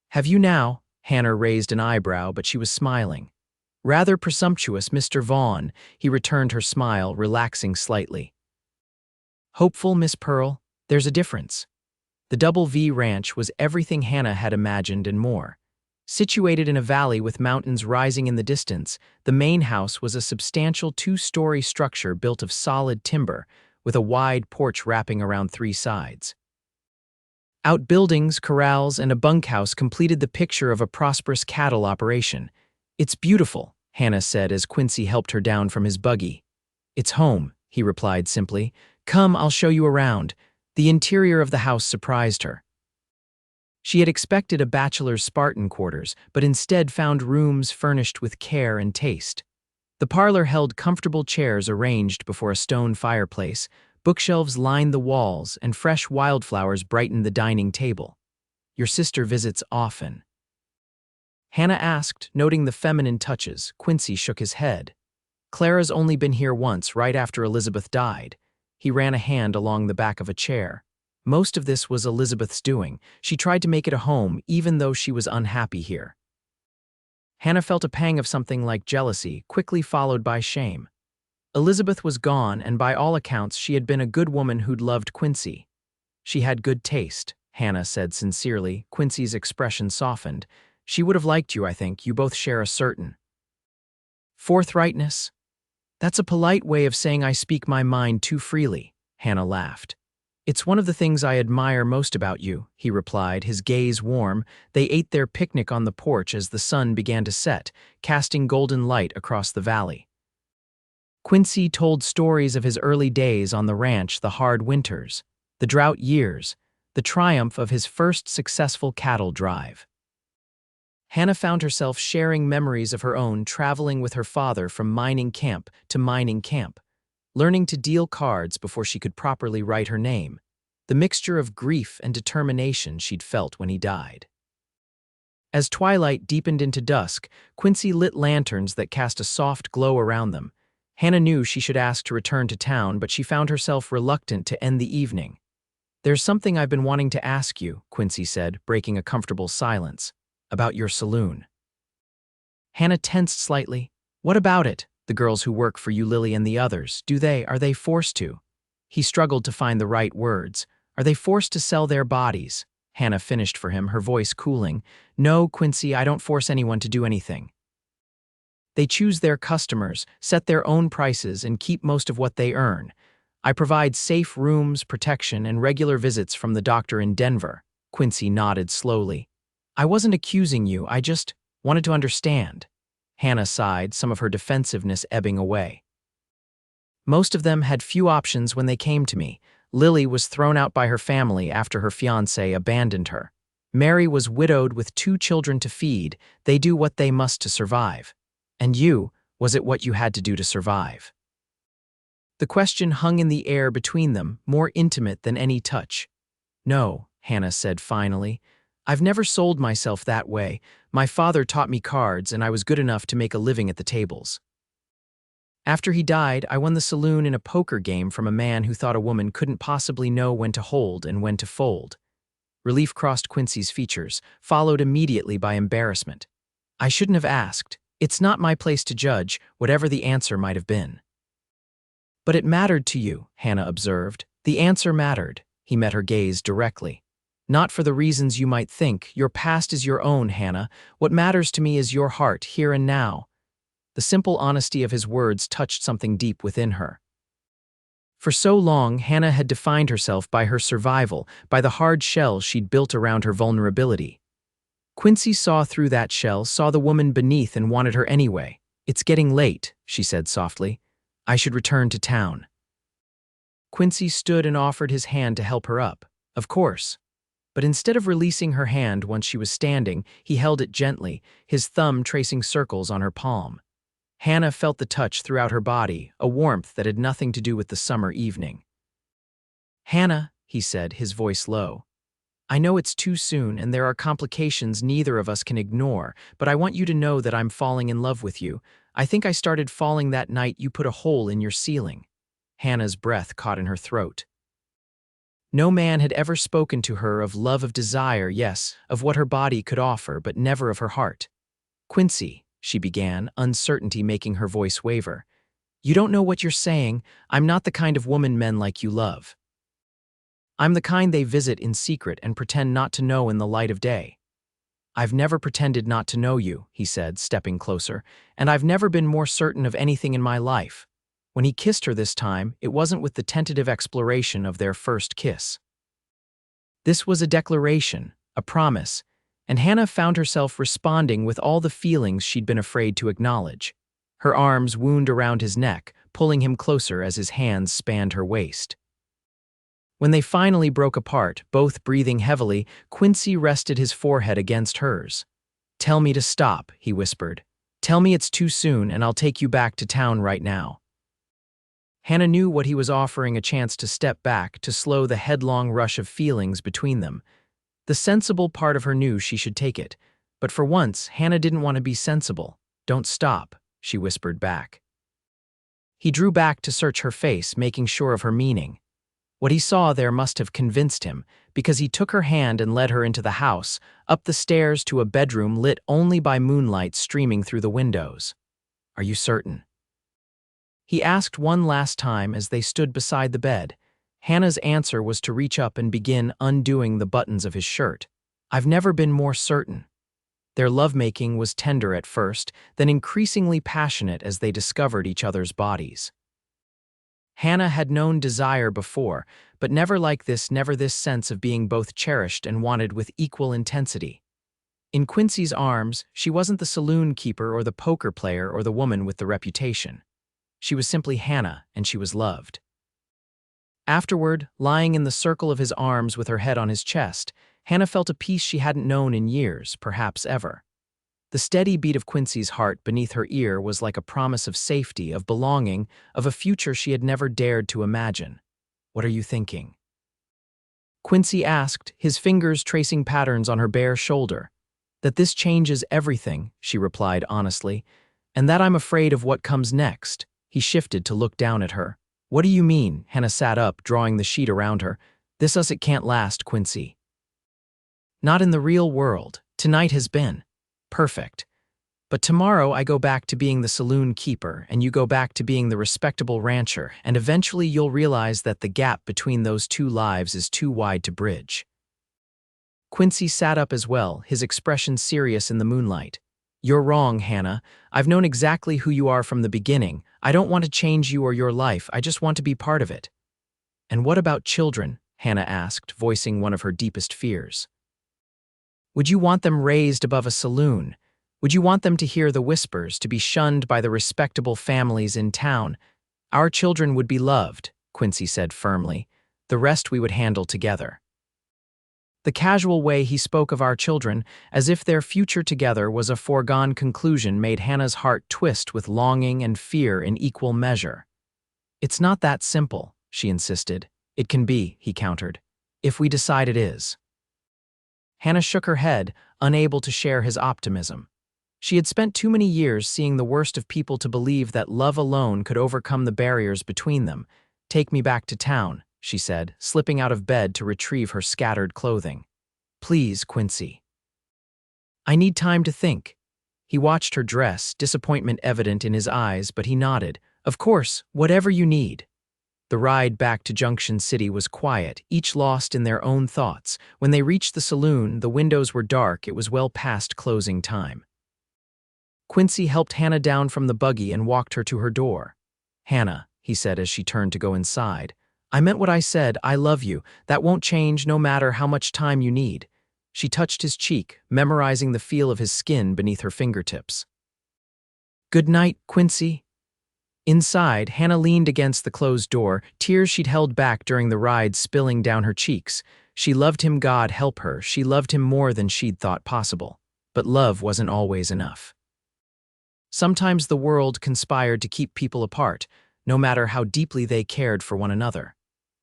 "Have you now?" Hannah raised an eyebrow, but she was smiling. "Rather presumptuous, Mr. Vaughn," he returned her smile, relaxing slightly. "Hopeful, Miss Pearl? There's a difference." The Double V Ranch was everything Hannah had imagined and more. Situated in a valley with mountains rising in the distance, the main house was a substantial two-story structure built of solid timber, with a wide porch wrapping around three sides. Outbuildings, corrals, and a bunkhouse completed the picture of a prosperous cattle operation. "It's beautiful," Hannah said as Quincy helped her down from his buggy. "It's home," he replied simply. "Come, I'll show you around." The interior of the house surprised her. She had expected a bachelor's Spartan quarters, but instead found rooms furnished with care and taste. The parlor held comfortable chairs arranged before a stone fireplace, bookshelves lined the walls, and fresh wildflowers brightened the dining table. "Your sister visits often?" Hannah asked, noting the feminine touches. Quincy shook his head. "Clara's only been here once, right after Elizabeth died." He ran a hand along the back of a chair. "Most of this was Elizabeth's doing. She tried to make it a home, even though she was unhappy here." Hannah felt a pang of something like jealousy, quickly followed by shame. Elizabeth was gone, and by all accounts she had been a good woman who'd loved Quincy. "She had good taste," Hannah said sincerely. Quincy's expression softened. "She would have liked you, I think. You both share a certain forthrightness." "That's a polite way of saying I speak my mind too freely," Hannah laughed. "It's one of the things I admire most about you," he replied, his gaze warm. They ate their picnic on the porch as the sun began to set, casting golden light across the valley. Quincy told stories of his early days on the ranch, the hard winters, the drought years, the triumph of his first successful cattle drive. Hannah found herself sharing memories of her own, traveling with her father from mining camp to mining camp, learning to deal cards before she could properly write her name, the mixture of grief and determination she'd felt when he died. As twilight deepened into dusk, Quincy lit lanterns that cast a soft glow around them. Hannah knew she should ask to return to town, but she found herself reluctant to end the evening. "There's something I've been wanting to ask you," Quincy said, breaking a comfortable silence. "About your saloon." Hannah tensed slightly. What about it? The girls who work for you, Lily, and the others, are they forced to? He struggled to find the right words. Are they forced to sell their bodies? Hannah finished for him, her voice cooling. No, Quincy, I don't force anyone to do anything. They choose their customers, set their own prices, and keep most of what they earn. I provide safe rooms, protection, and regular visits from the doctor in Denver. Quincy nodded slowly. I wasn't accusing you, I just wanted to understand. Hannah sighed, some of her defensiveness ebbing away. Most of them had few options when they came to me. Lily was thrown out by her family after her fiancé abandoned her. Mary was widowed with 2 children to feed. They do what they must to survive. And you, was it what you had to do to survive? The question hung in the air between them, more intimate than any touch. No, Hannah said finally. I've never sold myself that way. My father taught me cards, and I was good enough to make a living at the tables. After he died, I won the saloon in a poker game from a man who thought a woman couldn't possibly know when to hold and when to fold. Relief crossed Quincy's features, followed immediately by embarrassment. I shouldn't have asked. It's not my place to judge, whatever the answer might have been. But it mattered to you, Hannah observed. The answer mattered. He met her gaze directly. Not for the reasons you might think. Your past is your own, Hannah. What matters to me is your heart, here and now. The simple honesty of his words touched something deep within her. For so long, Hannah had defined herself by her survival, by the hard shell she'd built around her vulnerability. Quincy saw through that shell, saw the woman beneath, and wanted her anyway. It's getting late, she said softly. I should return to town. Quincy stood and offered his hand to help her up. Of course. But instead of releasing her hand once she was standing, he held it gently, his thumb tracing circles on her palm. Hannah felt the touch throughout her body, a warmth that had nothing to do with the summer evening. Hannah, he said, his voice low. I know it's too soon and there are complications neither of us can ignore, but I want you to know that I'm falling in love with you. I think I started falling that night you put a hole in your ceiling. Hannah's breath caught in her throat. No man had ever spoken to her of love, of desire, yes, of what her body could offer, but never of her heart. Quincy, she began, uncertainty making her voice waver. You don't know what you're saying. I'm not the kind of woman men like you love. I'm the kind they visit in secret and pretend not to know in the light of day. I've never pretended not to know you, he said, stepping closer, and I've never been more certain of anything in my life. When he kissed her this time, it wasn't with the tentative exploration of their first kiss. This was a declaration, a promise, and Hannah found herself responding with all the feelings she'd been afraid to acknowledge. Her arms wound around his neck, pulling him closer as his hands spanned her waist. When they finally broke apart, both breathing heavily, Quincy rested his forehead against hers. Tell me to stop, he whispered. Tell me it's too soon and I'll take you back to town right now. Hannah knew what he was offering, a chance to step back, to slow the headlong rush of feelings between them. The sensible part of her knew she should take it, but for once, Hannah didn't want to be sensible. Don't stop, she whispered back. He drew back to search her face, making sure of her meaning. What he saw there must have convinced him, because he took her hand and led her into the house, up the stairs to a bedroom lit only by moonlight streaming through the windows. Are you certain? He asked one last time as they stood beside the bed. Hannah's answer was to reach up and begin undoing the buttons of his shirt. I've never been more certain. Their lovemaking was tender at first, then increasingly passionate as they discovered each other's bodies. Hannah had known desire before, but never like this, never this sense of being both cherished and wanted with equal intensity. In Quincy's arms, she wasn't the saloon keeper or the poker player or the woman with the reputation. She was simply Hannah, and she was loved. Afterward, lying in the circle of his arms with her head on his chest, Hannah felt a peace she hadn't known in years, perhaps ever. The steady beat of Quincy's heart beneath her ear was like a promise of safety, of belonging, of a future she had never dared to imagine. What are you thinking? Quincy asked, his fingers tracing patterns on her bare shoulder. That this changes everything, she replied honestly, and that I'm afraid of what comes next. He shifted to look down at her. What do you mean? Hannah sat up, drawing the sheet around her. This us it can't last, Quincy. Not in the real world. Tonight has been perfect. But tomorrow I go back to being the saloon keeper, and you go back to being the respectable rancher, and eventually you'll realize that the gap between those two lives is too wide to bridge." Quincy sat up as well, his expression serious in the moonlight. "You're wrong, Hannah. I've known exactly who you are from the beginning. I don't want to change you or your life, I just want to be part of it." "And what about children?" Hannah asked, voicing one of her deepest fears. "Would you want them raised above a saloon? Would you want them to hear the whispers, to be shunned by the respectable families in town?" "Our children would be loved," Quincy said firmly. "The rest we would handle together." The casual way he spoke of our children, as if their future together was a foregone conclusion, made Hannah's heart twist with longing and fear in equal measure. "It's not that simple," she insisted. "It can be," he countered, "if we decide it is." Hannah shook her head, unable to share his optimism. She had spent too many years seeing the worst of people to believe that love alone could overcome the barriers between them. "Take me back to town," she said, slipping out of bed to retrieve her scattered clothing. "Please, Quincy." "I need time to think." He watched her dress, disappointment evident in his eyes, but he nodded. "Of course, whatever you need." The ride back to Junction City was quiet, each lost in their own thoughts. When they reached the saloon, the windows were dark, it was well past closing time. Quincy helped Hannah down from the buggy and walked her to her door. "Hannah," he said as she turned to go inside, "I meant what I said, I love you. That won't change no matter how much time you need." She touched his cheek, memorizing the feel of his skin beneath her fingertips. "Good night, Quincy." Inside, Hannah leaned against the closed door, tears she'd held back during the ride spilling down her cheeks. She loved him, God help her, she loved him more than she'd thought possible. But love wasn't always enough. Sometimes the world conspired to keep people apart, no matter how deeply they cared for one another.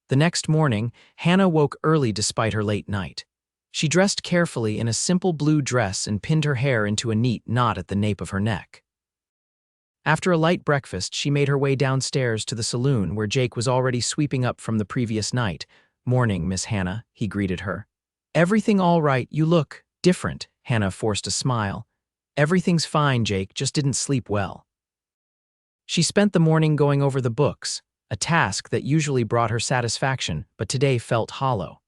The next morning, Hannah woke early despite her late night. She dressed carefully in a simple blue dress and pinned her hair into a neat knot at the nape of her neck. After a light breakfast, she made her way downstairs to the saloon where Jake was already sweeping up from the previous night. "Morning, Miss Hannah," he greeted her. "Everything all right? You look different." Hannah forced a smile. "Everything's fine, Jake, just didn't sleep well." She spent the morning going over the books, a task that usually brought her satisfaction, but today felt hollow.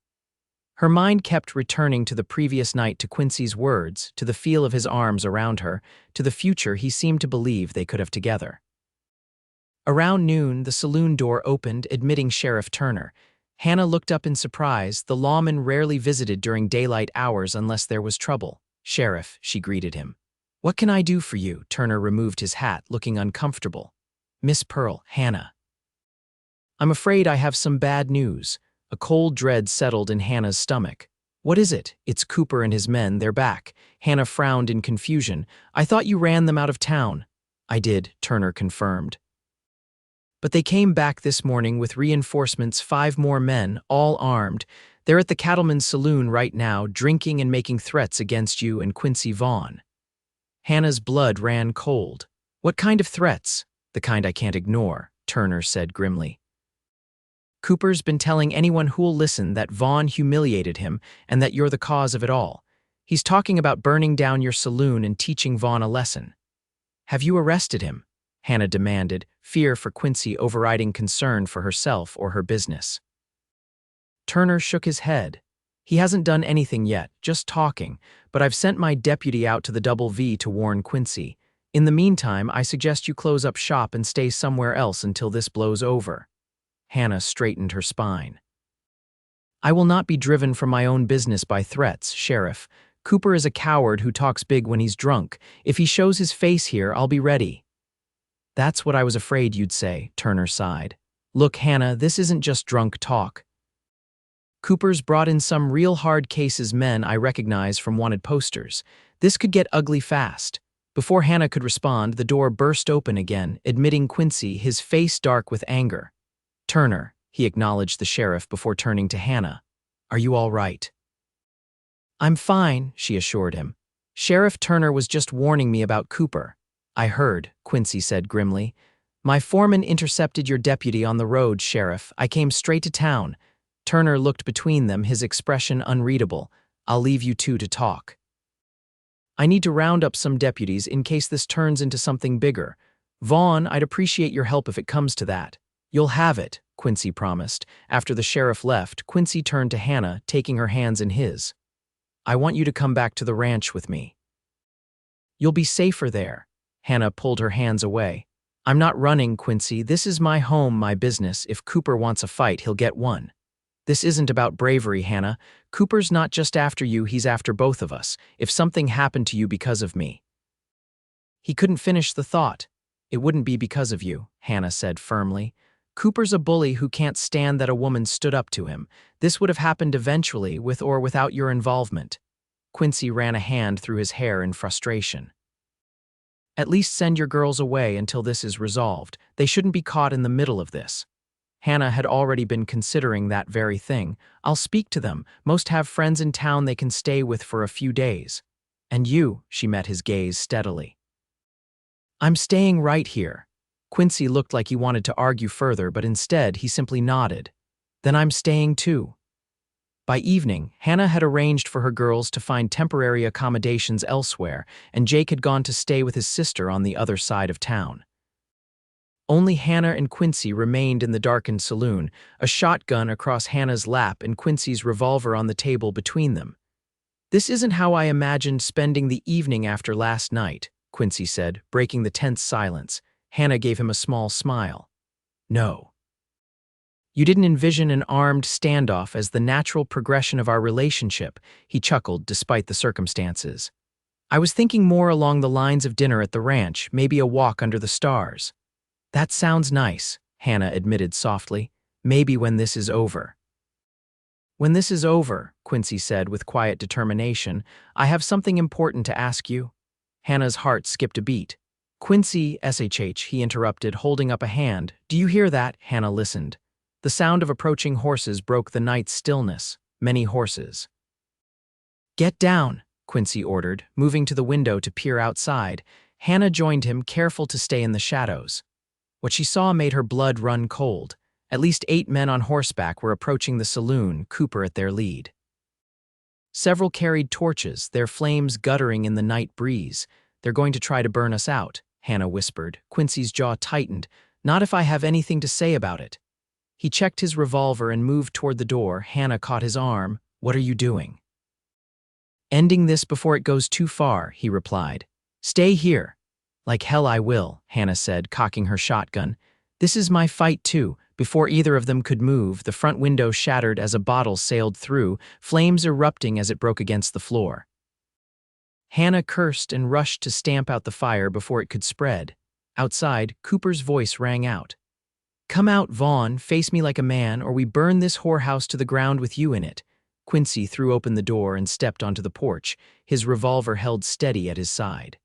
Her mind kept returning to the previous night, to Quincy's words, to the feel of his arms around her, to the future he seemed to believe they could have together. Around noon, the saloon door opened, admitting Sheriff Turner. Hannah looked up in surprise. The lawman rarely visited during daylight hours unless there was trouble. "Sheriff," she greeted him. "What can I do for you?" Turner removed his hat, looking uncomfortable. "Miss Pearl, Hannah." "I'm afraid I have some bad news." A cold dread settled in Hannah's stomach. "What is it?" "It's Cooper and his men, they're back." Hannah frowned in confusion. "I thought you ran them out of town." "I did," Turner confirmed. "But they came back this morning with reinforcements, 5 more men, all armed. They're at the cattlemen's saloon right now, drinking and making threats against you and Quincy Vaughn." Hannah's blood ran cold. "What kind of threats?" "The kind I can't ignore," Turner said grimly. "Cooper's been telling anyone who'll listen that Vaughn humiliated him and that you're the cause of it all. He's talking about burning down your saloon and teaching Vaughn a lesson." "Have you arrested him?" Hannah demanded, fear for Quincy overriding concern for herself or her business. Turner shook his head. "He hasn't done anything yet, just talking, but I've sent my deputy out to the Double V to warn Quincy. In the meantime, I suggest you close up shop and stay somewhere else until this blows over." Hannah straightened her spine. "I will not be driven from my own business by threats, Sheriff. Cooper is a coward who talks big when he's drunk. If he shows his face here, I'll be ready." "That's what I was afraid you'd say," Turner sighed. "Look, Hannah, this isn't just drunk talk. Cooper's brought in some real hard cases, men I recognize from wanted posters. This could get ugly fast." Before Hannah could respond, the door burst open again, admitting Quincy, his face dark with anger. "Turner," he acknowledged the sheriff before turning to Hannah. "Are you all right?" "I'm fine," she assured him. "Sheriff Turner was just warning me about Cooper." "I heard," Quincy said grimly. "My foreman intercepted your deputy on the road, Sheriff. I came straight to town." Turner looked between them, his expression unreadable. "I'll leave you two to talk." I need to round up some deputies in case this turns into something bigger. Vaughn, I'd appreciate your help if it comes to that. You'll have it, Quincy promised. After the sheriff left, Quincy turned to Hannah, taking her hands in his. I want you to come back to the ranch with me. You'll be safer there. Hannah pulled her hands away. I'm not running, Quincy. This is my home, my business. If Cooper wants a fight, he'll get one. This isn't about bravery, Hannah. Cooper's not just after you, he's after both of us. If something happened to you because of me. He couldn't finish the thought. It wouldn't be because of you, Hannah said firmly. Cooper's a bully who can't stand that a woman stood up to him. This would have happened eventually, with or without your involvement. Quincy ran a hand through his hair in frustration. At least send your girls away until this is resolved. They shouldn't be caught in the middle of this. Hannah had already been considering that very thing. I'll speak to them. Most have friends in town they can stay with for a few days. And you, she met his gaze steadily. I'm staying right here. Quincy looked like he wanted to argue further, but instead he simply nodded. Then I'm staying too. By evening, Hannah had arranged for her girls to find temporary accommodations elsewhere, and Jake had gone to stay with his sister on the other side of town. Only Hannah and Quincy remained in the darkened saloon, a shotgun across Hannah's lap and Quincy's revolver on the table between them. This isn't how I imagined spending the evening after last night, Quincy said, breaking the tense silence. Hannah gave him a small smile. No. You didn't envision an armed standoff as the natural progression of our relationship, he chuckled despite the circumstances. I was thinking more along the lines of dinner at the ranch, maybe a walk under the stars. That sounds nice, Hannah admitted softly. Maybe when this is over. When this is over, Quincy said with quiet determination, I have something important to ask you. Hannah's heart skipped a beat. Quincy, SHH, he interrupted, holding up a hand. Do you hear that? Hannah listened. The sound of approaching horses broke the night's stillness. Many horses. Get down, Quincy ordered, moving to the window to peer outside. Hannah joined him, careful to stay in the shadows. What she saw made her blood run cold. At least 8 men on horseback were approaching the saloon, Cooper at their lead. Several carried torches, their flames guttering in the night breeze. They're going to try to burn us out, Hannah whispered. Quincy's jaw tightened. Not if I have anything to say about it. He checked his revolver and moved toward the door. Hannah caught his arm. What are you doing? Ending this before it goes too far, he replied. Stay here. Like hell I will, Hannah said, cocking her shotgun. This is my fight too. Before either of them could move, the front window shattered as a bottle sailed through, flames erupting as it broke against the floor. Hannah cursed and rushed to stamp out the fire before it could spread. Outside, Cooper's voice rang out. Come out, Vaughn, face me like a man, or we burn this whorehouse to the ground with you in it. Quincy threw open the door and stepped onto the porch, his revolver held steady at his side.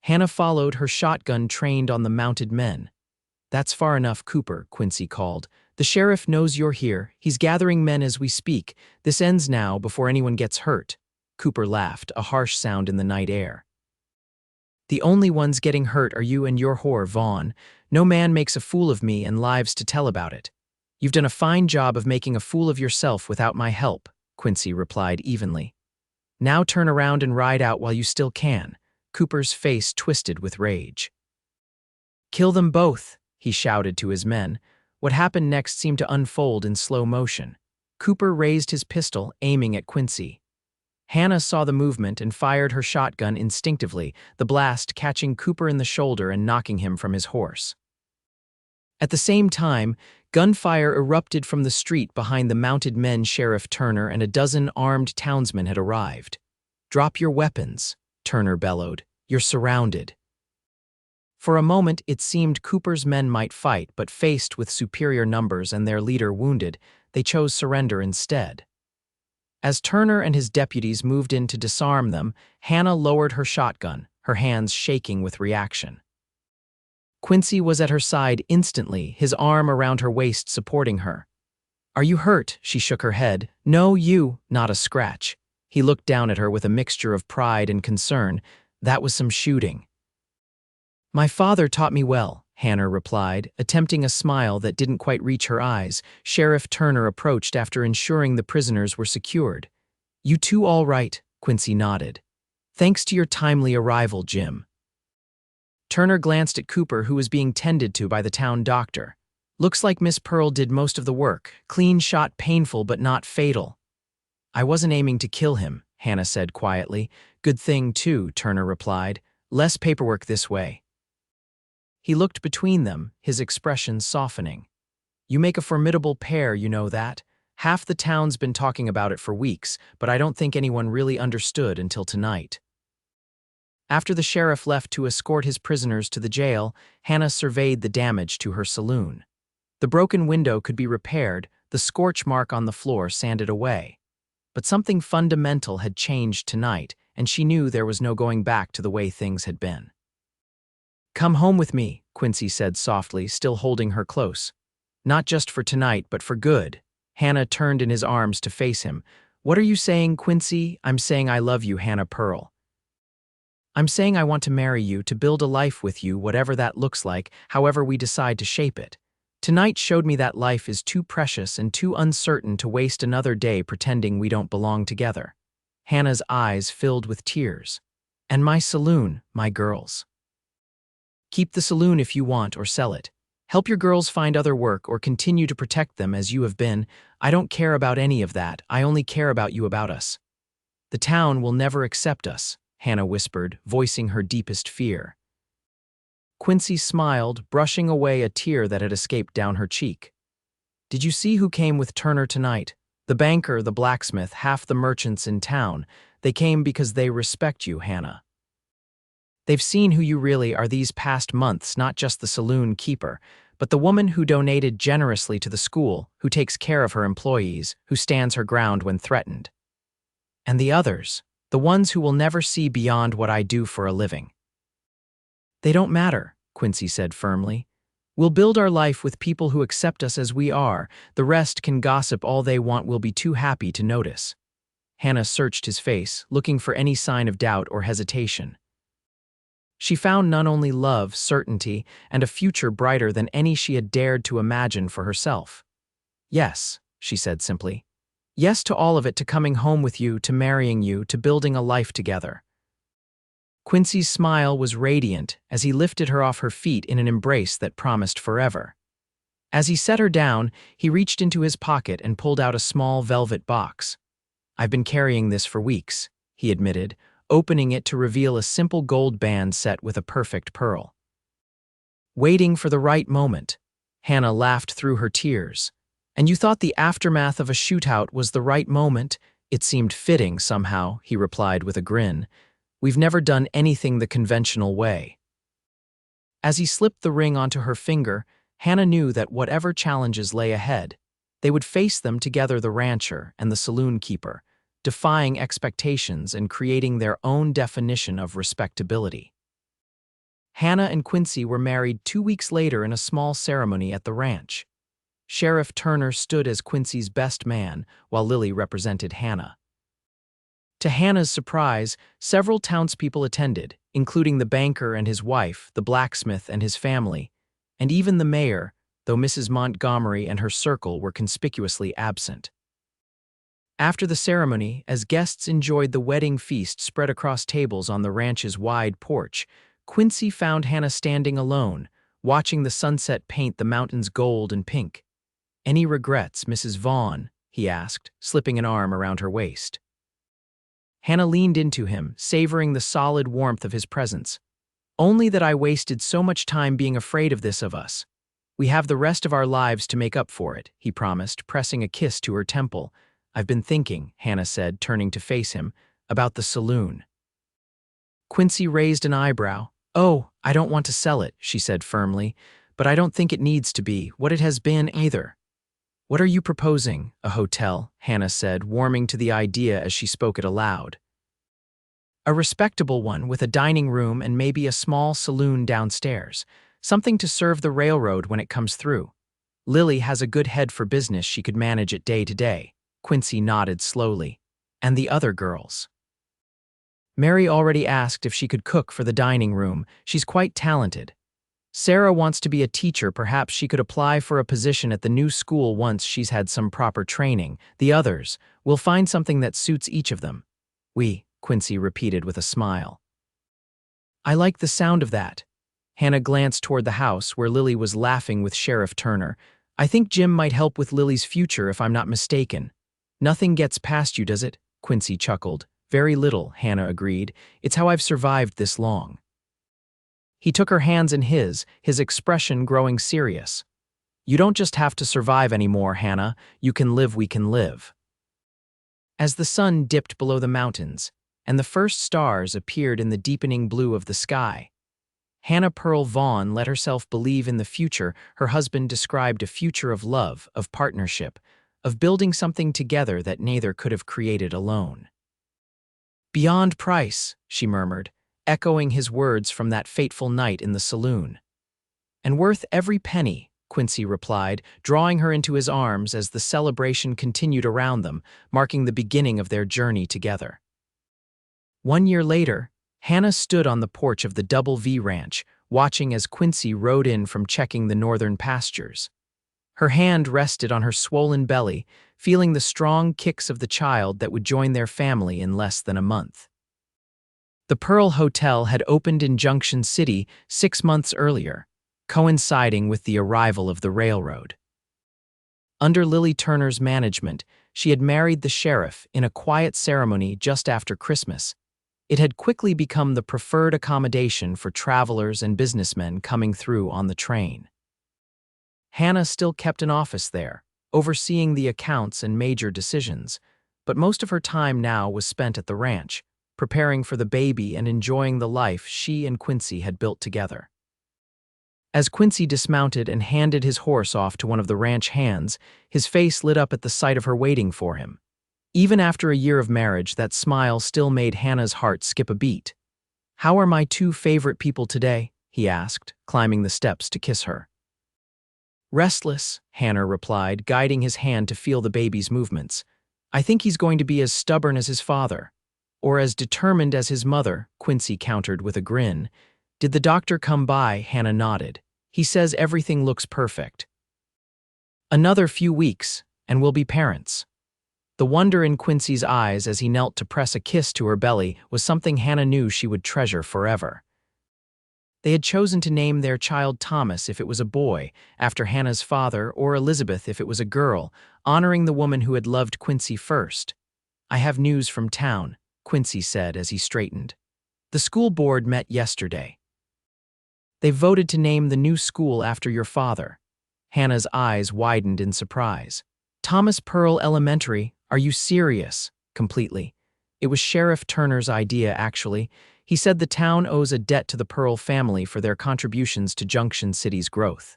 Hannah followed, her shotgun trained on the mounted men. That's far enough, Cooper, Quincy called. The sheriff knows you're here. He's gathering men as we speak. This ends now before anyone gets hurt. Cooper laughed, a harsh sound in the night air. The only ones getting hurt are you and your whore, Vaughn. No man makes a fool of me and lives to tell about it. You've done a fine job of making a fool of yourself without my help, Quincy replied evenly. Now turn around and ride out while you still can. Cooper's face twisted with rage. Kill them both, he shouted to his men. What happened next seemed to unfold in slow motion. Cooper raised his pistol, aiming at Quincy. Hannah saw the movement and fired her shotgun instinctively, the blast catching Cooper in the shoulder and knocking him from his horse. At the same time, gunfire erupted from the street behind the mounted men. Sheriff Turner and a dozen armed townsmen had arrived. Drop your weapons, Turner bellowed. You're surrounded. For a moment, it seemed Cooper's men might fight, but faced with superior numbers and their leader wounded, they chose surrender instead. As Turner and his deputies moved in to disarm them, Hannah lowered her shotgun, her hands shaking with reaction. Quincy was at her side instantly, his arm around her waist supporting her. Are you hurt? She shook her head. No, you, not a scratch. He looked down at her with a mixture of pride and concern. That was some shooting. My father taught me well, Hannah replied, attempting a smile that didn't quite reach her eyes. Sheriff Turner approached after ensuring the prisoners were secured. You two all right? Quincy nodded. Thanks to your timely arrival, Jim. Turner glanced at Cooper, who was being tended to by the town doctor. Looks like Miss Pearl did most of the work. Clean shot, painful but not fatal. I wasn't aiming to kill him, Hannah said quietly. Good thing, too, Turner replied. Less paperwork this way. He looked between them, his expression softening. You make a formidable pair, you know that. Half the town's been talking about it for weeks, but I don't think anyone really understood until tonight. After the sheriff left to escort his prisoners to the jail, Hannah surveyed the damage to her saloon. The broken window could be repaired, the scorch mark on the floor sanded away. But something fundamental had changed tonight, and she knew there was no going back to the way things had been. Come home with me, Quincy said softly, still holding her close. Not just for tonight, but for good. Hannah turned in his arms to face him. What are you saying, Quincy? I'm saying I love you, Hannah Pearl. I'm saying I want to marry you, to build a life with you, whatever that looks like, however we decide to shape it. Tonight showed me that life is too precious and too uncertain to waste another day pretending we don't belong together. Hannah's eyes filled with tears. And my saloon, my girls. Keep the saloon if you want, or sell it. Help your girls find other work or continue to protect them as you have been. I don't care about any of that. I only care about you, about us. The town will never accept us, Hannah whispered, voicing her deepest fear. Quincy smiled, brushing away a tear that had escaped down her cheek. Did you see who came with Turner tonight? The banker, the blacksmith, half the merchants in town. They came because they respect you, Hannah. They've seen who you really are these past months, not just the saloon keeper, but the woman who donated generously to the school, who takes care of her employees, who stands her ground when threatened. And the others, the ones who will never see beyond what I do for a living. They don't matter, Quincy said firmly. We'll build our life with people who accept us as we are. The rest can gossip all they want, we'll be too happy to notice. Hannah searched his face, looking for any sign of doubt or hesitation. She found none, only love, certainty, and a future brighter than any she had dared to imagine for herself. Yes, she said simply. Yes to all of it, to coming home with you, to marrying you, to building a life together. Quincy's smile was radiant as he lifted her off her feet in an embrace that promised forever. As he set her down, he reached into his pocket and pulled out a small velvet box. I've been carrying this for weeks, he admitted, opening it to reveal a simple gold band set with a perfect pearl. Waiting for the right moment, Hannah laughed through her tears. And you thought the aftermath of a shootout was the right moment? It seemed fitting somehow, he replied with a grin. We've never done anything the conventional way. As he slipped the ring onto her finger, Hannah knew that whatever challenges lay ahead, they would face them together, the rancher and the saloon keeper, defying expectations and creating their own definition of respectability. Hannah and Quincy were married 2 weeks later in a small ceremony at the ranch. Sheriff Turner stood as Quincy's best man, while Lily represented Hannah. To Hannah's surprise, several townspeople attended, including the banker and his wife, the blacksmith and his family, and even the mayor, though Mrs. Montgomery and her circle were conspicuously absent. After the ceremony, as guests enjoyed the wedding feast spread across tables on the ranch's wide porch, Quincy found Hannah standing alone, watching the sunset paint the mountains gold and pink. Any regrets, Mrs. Vaughn? He asked, slipping an arm around her waist. Hannah leaned into him, savoring the solid warmth of his presence. Only that I wasted so much time being afraid of this of us. We have the rest of our lives to make up for it, he promised, pressing a kiss to her temple. I've been thinking, Hannah said, turning to face him, about the saloon. Quincy raised an eyebrow. Oh, I don't want to sell it, she said firmly, but I don't think it needs to be what it has been either. What are you proposing? A hotel, Hannah said, warming to the idea as she spoke it aloud. A respectable one with a dining room and maybe a small saloon downstairs, something to serve the railroad when it comes through. Lily has a good head for business, she could manage it day to day. Quincy nodded slowly. And the other girls? Mary already asked if she could cook for the dining room. She's quite talented. Sarah wants to be a teacher. Perhaps she could apply for a position at the new school once she's had some proper training. The others, will find something that suits each of them. We Quincy repeated with a smile. I like the sound of that. Hannah glanced toward the house where Lily was laughing with Sheriff Turner. I think Jim might help with Lily's future if I'm not mistaken. Nothing gets past you, does it? Quincy chuckled. Very little, Hannah agreed. It's how I've survived this long. He took her hands in his expression growing serious. You don't just have to survive anymore, Hannah. You can live, we can live. As the sun dipped below the mountains, and the first stars appeared in the deepening blue of the sky, Hannah Pearl Vaughn let herself believe in the future her husband described, a future of love, of partnership, of building something together that neither could have created alone. Beyond price, she murmured, echoing his words from that fateful night in the saloon. And worth every penny, Quincy replied, drawing her into his arms as the celebration continued around them, marking the beginning of their journey together. 1 year later, Hannah stood on the porch of the Double V Ranch, watching as Quincy rode in from checking the northern pastures. Her hand rested on her swollen belly, feeling the strong kicks of the child that would join their family in less than a month. The Pearl Hotel had opened in Junction City 6 months earlier, coinciding with the arrival of the railroad. Under Lily Turner's management, she had married the sheriff in a quiet ceremony just after Christmas. It had quickly become the preferred accommodation for travelers and businessmen coming through on the train. Hannah still kept an office there, overseeing the accounts and major decisions, but most of her time now was spent at the ranch, preparing for the baby and enjoying the life she and Quincy had built together. As Quincy dismounted and handed his horse off to one of the ranch hands, his face lit up at the sight of her waiting for him. Even after a year of marriage, that smile still made Hannah's heart skip a beat. How are my two favorite people today? He asked, climbing the steps to kiss her. Restless, Hannah replied, guiding his hand to feel the baby's movements. I think he's going to be as stubborn as his father. Or as determined as his mother, Quincy countered with a grin. Did the doctor come by? Hannah nodded. He says everything looks perfect. Another few weeks, and we'll be parents. The wonder in Quincy's eyes as he knelt to press a kiss to her belly was something Hannah knew she would treasure forever. They had chosen to name their child Thomas if it was a boy, after Hannah's father, or Elizabeth if it was a girl, honoring the woman who had loved Quincy first. I have news from town, Quincy said as he straightened. The school board met yesterday. They voted to name the new school after your father. Hannah's eyes widened in surprise. Thomas Pearl Elementary, are you serious? Completely. It was Sheriff Turner's idea, actually. He said the town owes a debt to the Pearl family for their contributions to Junction City's growth.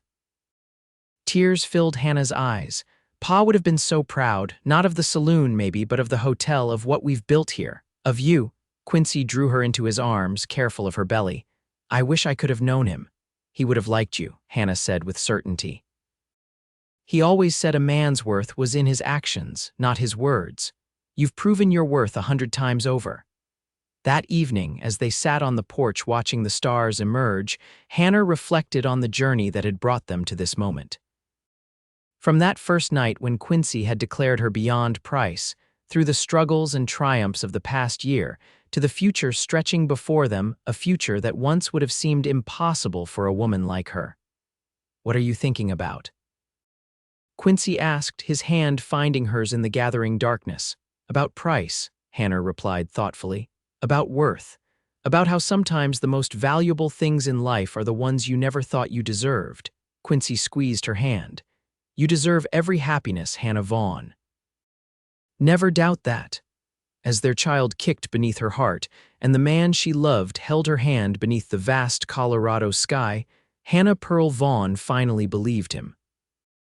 Tears filled Hannah's eyes. Pa would have been so proud, not of the saloon maybe, but of the hotel, of what we've built here. Of you. Quincy drew her into his arms, careful of her belly. I wish I could have known him. He would have liked you, Hannah said with certainty. He always said a man's worth was in his actions, not his words. You've proven your worth 100 times over. That evening, as they sat on the porch watching the stars emerge, Hannah reflected on the journey that had brought them to this moment. From that first night when Quincy had declared her beyond price, through the struggles and triumphs of the past year, to the future stretching before them, a future that once would have seemed impossible for a woman like her. What are you thinking about? Quincy asked, his hand finding hers in the gathering darkness. About price, Hannah replied thoughtfully. About worth. About how sometimes the most valuable things in life are the ones you never thought you deserved. Quincy squeezed her hand. You deserve every happiness, Hannah Vaughn. Never doubt that. As their child kicked beneath her heart, and the man she loved held her hand beneath the vast Colorado sky, Hannah Pearl Vaughn finally believed him.